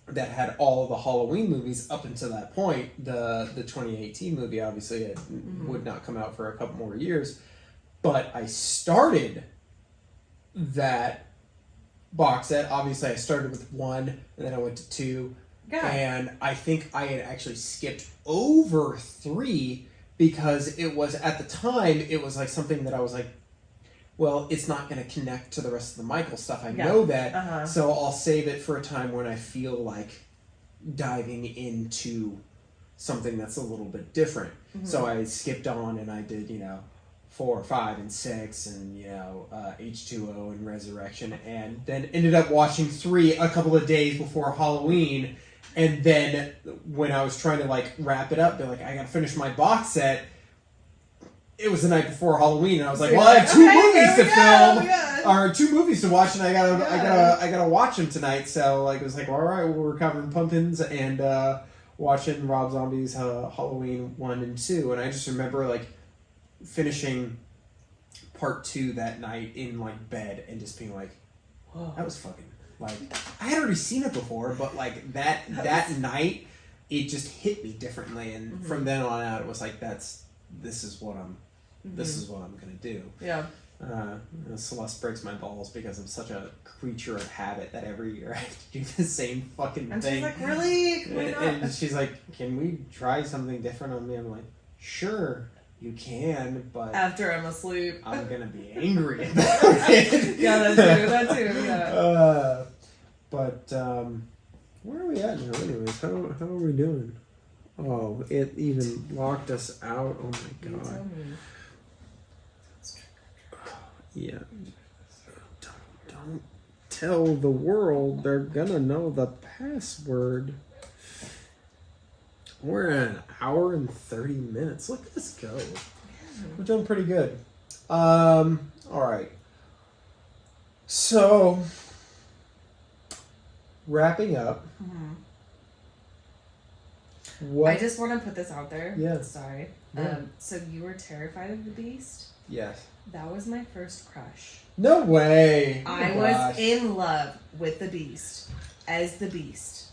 that had all the Halloween movies up until that point. The 2018 movie obviously would not come out for a couple more years, but I started that box set. Obviously I started with 1 and then I went to 2, and I think I had actually skipped over 3 because it was, at the time, it was like something that I was like, well, it's not going to connect to the rest of the Michael stuff. I know that. So I'll save it for a time when I feel like diving into something that's a little bit different. So I skipped on and I did, 4, 5, and 6, and, H2O and Resurrection, and then ended up watching 3 a couple of days before Halloween. And then when I was trying to, like, wrap it up, be like, I got to finish my box set. It was the night before Halloween, and I was like, well, I have 2 movies to film. are 2 movies to watch, and I gotta watch them tonight. So like, it was like, all right, we're covering Pumpkins and watching Rob Zombie's Halloween 1 and 2, and I just remember like finishing part 2 that night in like bed and just being like, whoa, that was fucking like, I had already seen it before, but like that night it just hit me differently, and from then on out it was like, this is what I'm gonna do. Yeah. Celeste breaks my balls because I'm such a creature of habit that every year I have to do the same fucking thing. And she's like, really? And she's like, can we try something different on me? I'm like, sure, you can, but after I'm asleep, I'm gonna be angry about it. Yeah, that too, yeah. But where are we at now anyways? How are we doing? Oh, it even locked us out. Oh my god. Tell me. Yeah. Don't tell the world. They're gonna know the password. We're at an hour and 30 minutes. Look at us go. We're doing pretty good. Alright. So, wrapping up. What? I just want to put this out there. Yeah. Sorry. Yeah. So you were terrified of the Beast? Yes. That was my first crush. No way. I was in love with the Beast as the Beast,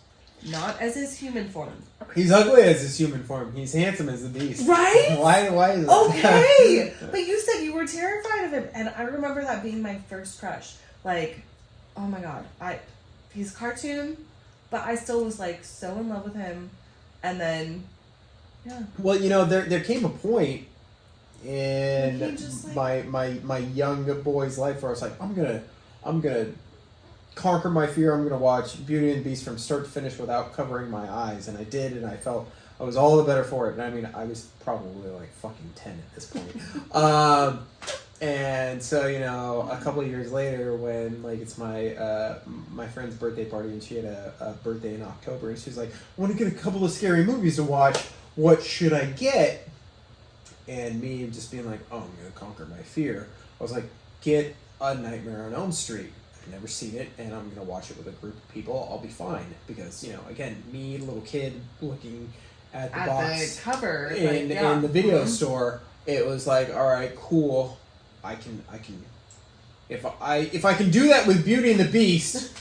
not as his human form. He's ugly as his human form. He's handsome as the Beast. Right? Why is that? Okay. But you said you were terrified of him, and I remember that being my first crush. Like, oh my god, he's cartoon, but I still was like so in love with him, and then, yeah. Well, there came a point in my young boy's life where I was like, I'm gonna conquer my fear. I'm gonna watch Beauty and the Beast from start to finish without covering my eyes, and I did, and I felt I was all the better for it. And I mean, I was probably like fucking 10 at this point. And so a couple of years later, when like it's my friend's birthday party, and she had a birthday in October, and she's like, I want to get a couple of scary movies to watch. What should I get? And me just being like, oh, I'm going to conquer my fear. I was like, get A Nightmare on Elm Street. I've never seen it, and I'm going to watch it with a group of people. I'll be fine. Because, again, me, little kid, looking at the box. The cover. In the video store, it was like, all right, cool. I can, if I can do that with Beauty and the Beast,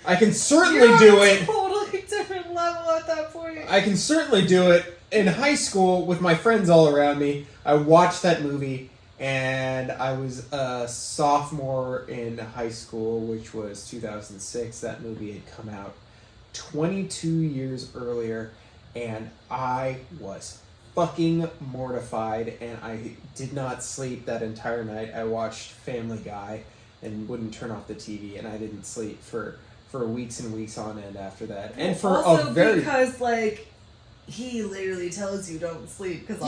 I can certainly do it. Totally different level at that point. I can certainly do it. In high school, with my friends all around me, I watched that movie, and I was a sophomore in high school, which was 2006. That movie had come out 22 years earlier, and I was fucking mortified, and I did not sleep that entire night. I watched Family Guy and wouldn't turn off the TV, and I didn't sleep for weeks and weeks on end after that. And for also a very... because, like... He literally tells you don't sleep because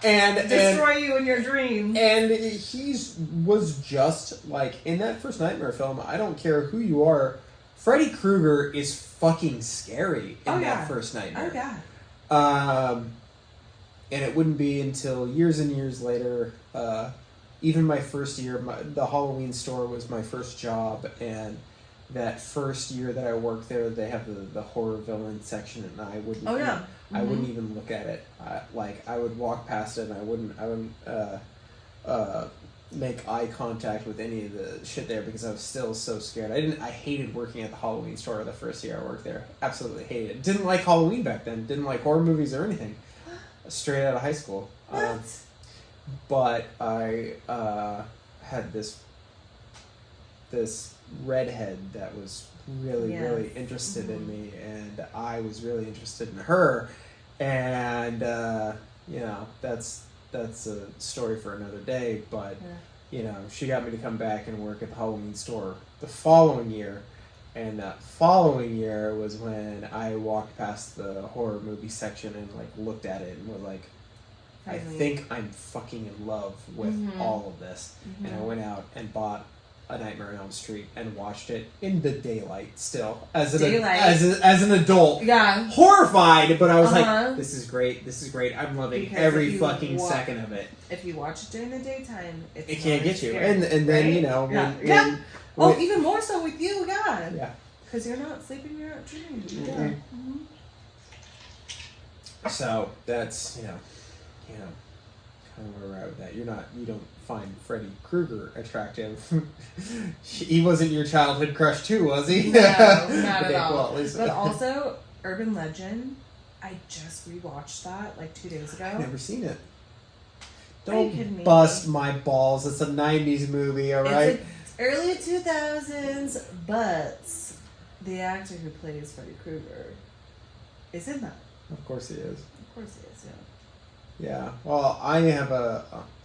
and destroy you in your dreams. And he was just like in that first Nightmare film. I don't care who you are, Freddy Krueger is fucking scary in that first Nightmare. Oh yeah. And it wouldn't be until years and years later. Even my first year, the Halloween store was my first job, and that first year that I worked there, they have the horror villain section, and I wouldn't. Oh yeah. I wouldn't even look at it. I would walk past it, and I wouldn't make eye contact with any of the shit there because I was still so scared. I hated working at the Halloween store the first year I worked there. Absolutely hated it. Didn't like Halloween back then. Didn't like horror movies or anything. Straight out of high school. What? But I had this redhead that was really interested in me, and I was really interested in her, and that's a story for another day, but she got me to come back and work at the Halloween store the following year, and that following year was when I walked past the horror movie section and like looked at it and was like, I think I'm fucking in love with all of this. And I went out and bought A Nightmare on Elm Street and watched it in the daylight still as an adult. Yeah. Horrified, but I was like, this is great. I'm loving Because every fucking second of it. If you watch it during the daytime, it can't get you. Scary, and then, right? you know, when, even more so with you, yeah. Yeah. Because you're not sleeping, you're not dreaming. Mm-hmm. Yeah. So that's, you know, kind of where we're at with that. You don't find Freddy Krueger attractive. He wasn't your childhood crush too, was he? No, not at all. Well, at least. But also, Urban Legend, I just rewatched that like 2 days ago. I've never seen it. Are you kidding me? Don't bust my balls. It's a 90s movie, alright? It's early 2000s, but the actor who plays Freddy Krueger is in that. Of course he is. Of course he is, yeah. Yeah. Well, I have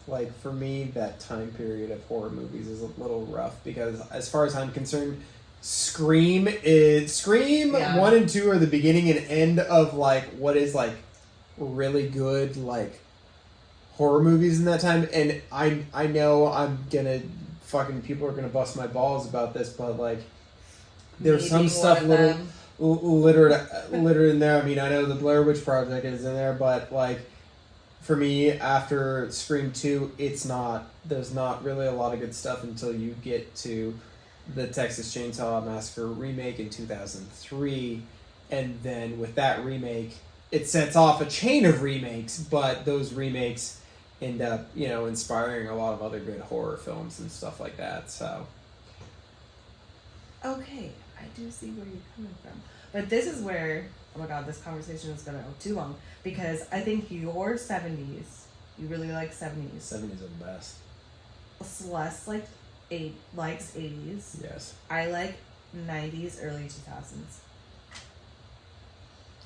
like, for me, that time period of horror movies is a little rough because, as far as I'm concerned, Scream 1 and 2 are the beginning and end of, like, what is, like, really good, like, horror movies in that time. And I know I'm gonna fucking, people are gonna bust my balls about this, but, like, there's some stuff littered in there. I mean, I know the Blair Witch Project is in there, but, like, for me, after Scream 2, there's not really a lot of good stuff until you get to the Texas Chainsaw Massacre remake in 2003, and then with that remake, it sets off a chain of remakes, but those remakes end up, you know, inspiring a lot of other good horror films and stuff like that, so. Okay, I do see where you're coming from. But this is where, oh my god, this conversation is going to go too long, because I think your 70s, you really like 70s. 70s are the best. Celeste likes 80s. Yes. I like 90s, early 2000s.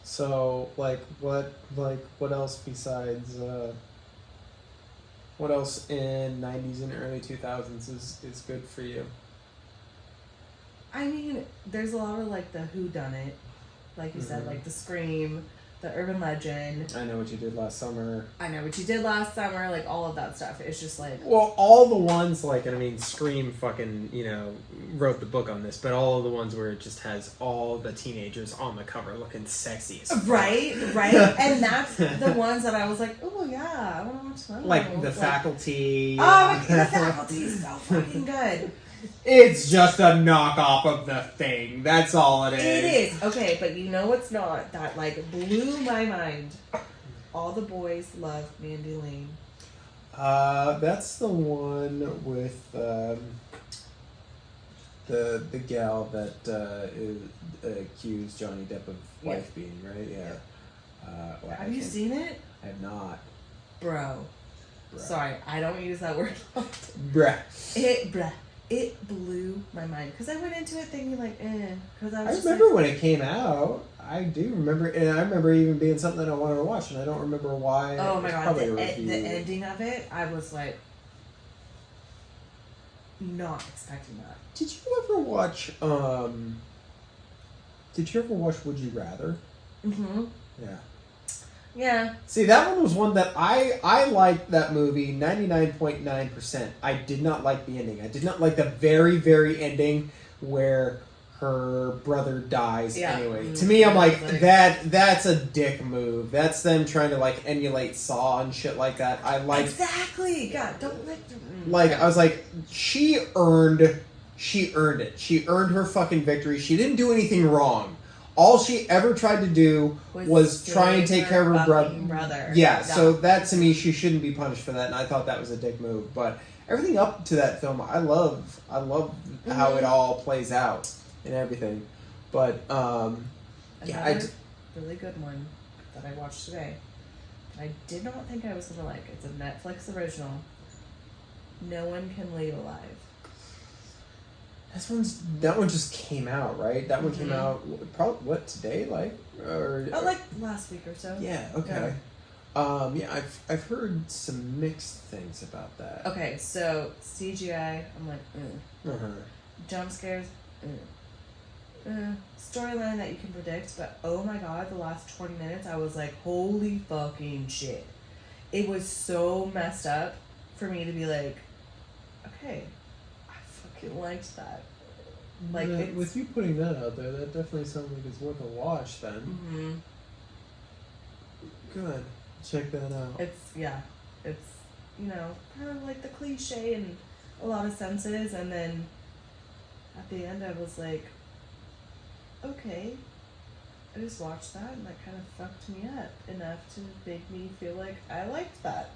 So, what else besides, what else in 90s and early 2000s is good for you? I mean, there's a lot of, like, the whodunit, like you said, like the Scream, the Urban Legend. I Know What You Did Last Summer. I Know What You Did Last Summer, like, all of that stuff. It's just, like... Well, all the ones, like, I mean, Scream fucking, you know, wrote the book on this, but all of the ones where it just has all the teenagers on the cover looking sexy as fuck. Right? And that's the ones that I was like, oh, yeah, I want to watch those. Like, The Faculty. Oh, The Faculty is so fucking good. It's just a knockoff of The Thing. That's all it is. It is. Okay, but you know what's not? That, like, blew my mind. All the Boys Love Mandy Lane. That's the one with the gal that accused Johnny Depp of wife beating, right? Yeah. Well, have you seen it? I have not. Bro. Sorry, I don't use that word. Bruh. It blew my mind because I went into it thinking like, because I remember when it came out. I do remember, and I remember even being something that I wanted to watch, and I don't remember why. Oh my god, the ending of it, I was like, not expecting that. Did you ever watch? Would You Rather? Mm-hmm. Yeah. Yeah. See, that one was one that I liked that movie 99.9%. I did not like the ending. I did not like the very, very ending where her brother dies anyway. To me, I'm like, that's a dick move. That's them trying to, like, emulate Saw and shit like that. I like... Exactly! God, don't like... Like, I was like, she earned it. She earned her fucking victory. She didn't do anything wrong. All she ever tried to do was try and take care of her brother. Yeah, so that, to me, she shouldn't be punished for that, and I thought that was a dick move. But everything up to that film, I love how it all plays out and everything. But, Another really good one that I watched today, I did not think I was going to like. It's a Netflix original. No One Can Leave Alive. That one just came out, right? That one came out probably today, like, or like last week or so. Yeah. Okay. Yeah. I've heard some mixed things about that. Okay, so CGI, I'm like, jump scares, storyline that you can predict, but oh my god, the last 20 minutes, I was like, holy fucking shit! It was so messed up for me to be like, okay. fucking liked that. Like, Yeah, it's, with you putting that out there, that definitely sounds like it's worth a watch then. mm-hmm. Good. Check that out. It's, you know, kind of like the cliche in a lot of senses, and then at the end I was like, okay, I just watched that and that kind of fucked me up enough to make me feel like I liked that.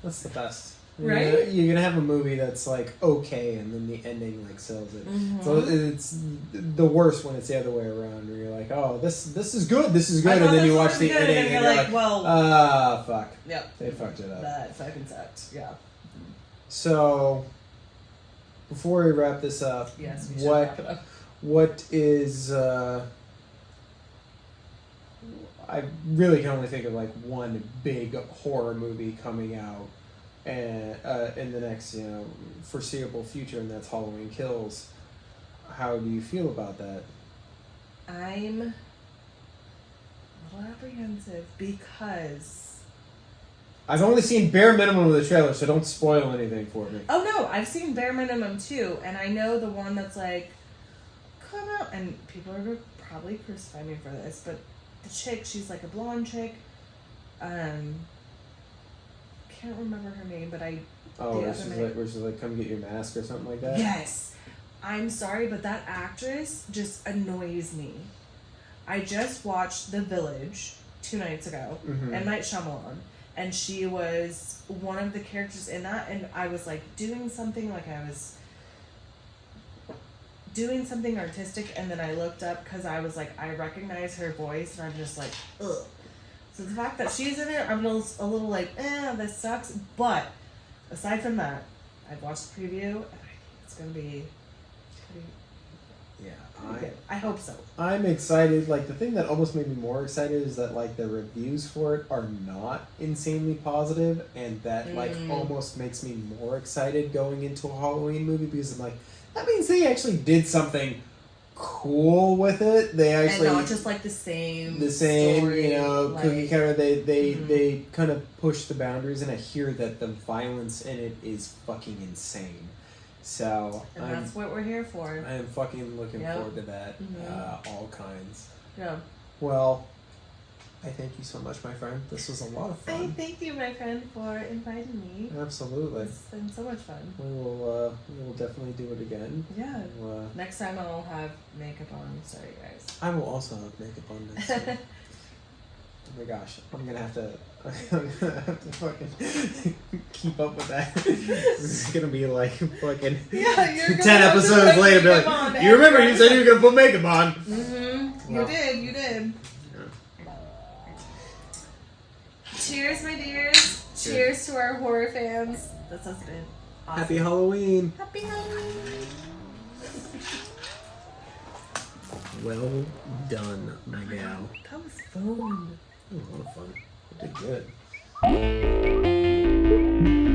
That's the best. Right? You're gonna have a movie that's like okay, and then the ending like sells it. Mm-hmm. So it's the worst when it's the other way around, where you're like, oh, this is good, and then you watch the ending and you're like, well, fuck. Yep. They fucked it up. That fucking sucked. Yeah. So, before we wrap this up, Yes, we should wrap it up. What is I really can only think of like one big horror movie coming out and in the next foreseeable future, and that's Halloween Kills. How do you feel about that? I'm a little apprehensive because I've only seen bare minimum of the trailer, so don't spoil anything for me. oh no, I've seen bare minimum too, and I know the one that's like come out, and people are gonna probably crucify me for this, but the chick, she's like a blonde chick. Can't remember her name, but where she's like, come get your mask or something like that. Yes. I'm sorry, but that actress just annoys me. I just watched The Village 2 nights ago, M. Night Shyamalan, and she was one of the characters in that, and I was like doing something artistic, and then I looked up because I was like, I recognize her voice, and I'm just like, ugh. So the fact that she's in it, I'm a little like, this sucks. But aside from that, I've watched the preview, and I think it's gonna be pretty good. I hope so. I'm excited. Like, the thing that almost made me more excited is that like the reviews for it are not insanely positive, and that like almost makes me more excited going into a Halloween movie, because I'm like, that means they actually did something cool with it. They actually, and not just like the same story, like, cookie cutter. They kind of push the boundaries, and I hear that the violence in it is fucking insane. So that's what we're here for. I am fucking looking forward to that. All kinds. Yeah. Well, I thank you so much, my friend. This was a lot of fun. I thank you, my friend, for inviting me. Absolutely. It's been so much fun. We will definitely do it again. Yeah. Next time I'll have makeup on. Sorry, guys. I will also have makeup on next time. Oh my gosh, I'm gonna have to fucking keep up with that. This is gonna be like fucking 10 episodes later. Be like, you remember you said you were gonna put makeup on? Mm-hmm. Well, you did. Yeah. Cheers, my dears. Cheers to our horror fans. This has been awesome. Happy Halloween. Happy Halloween. Well done, my gal. That was fun. That was a lot of fun. You did good.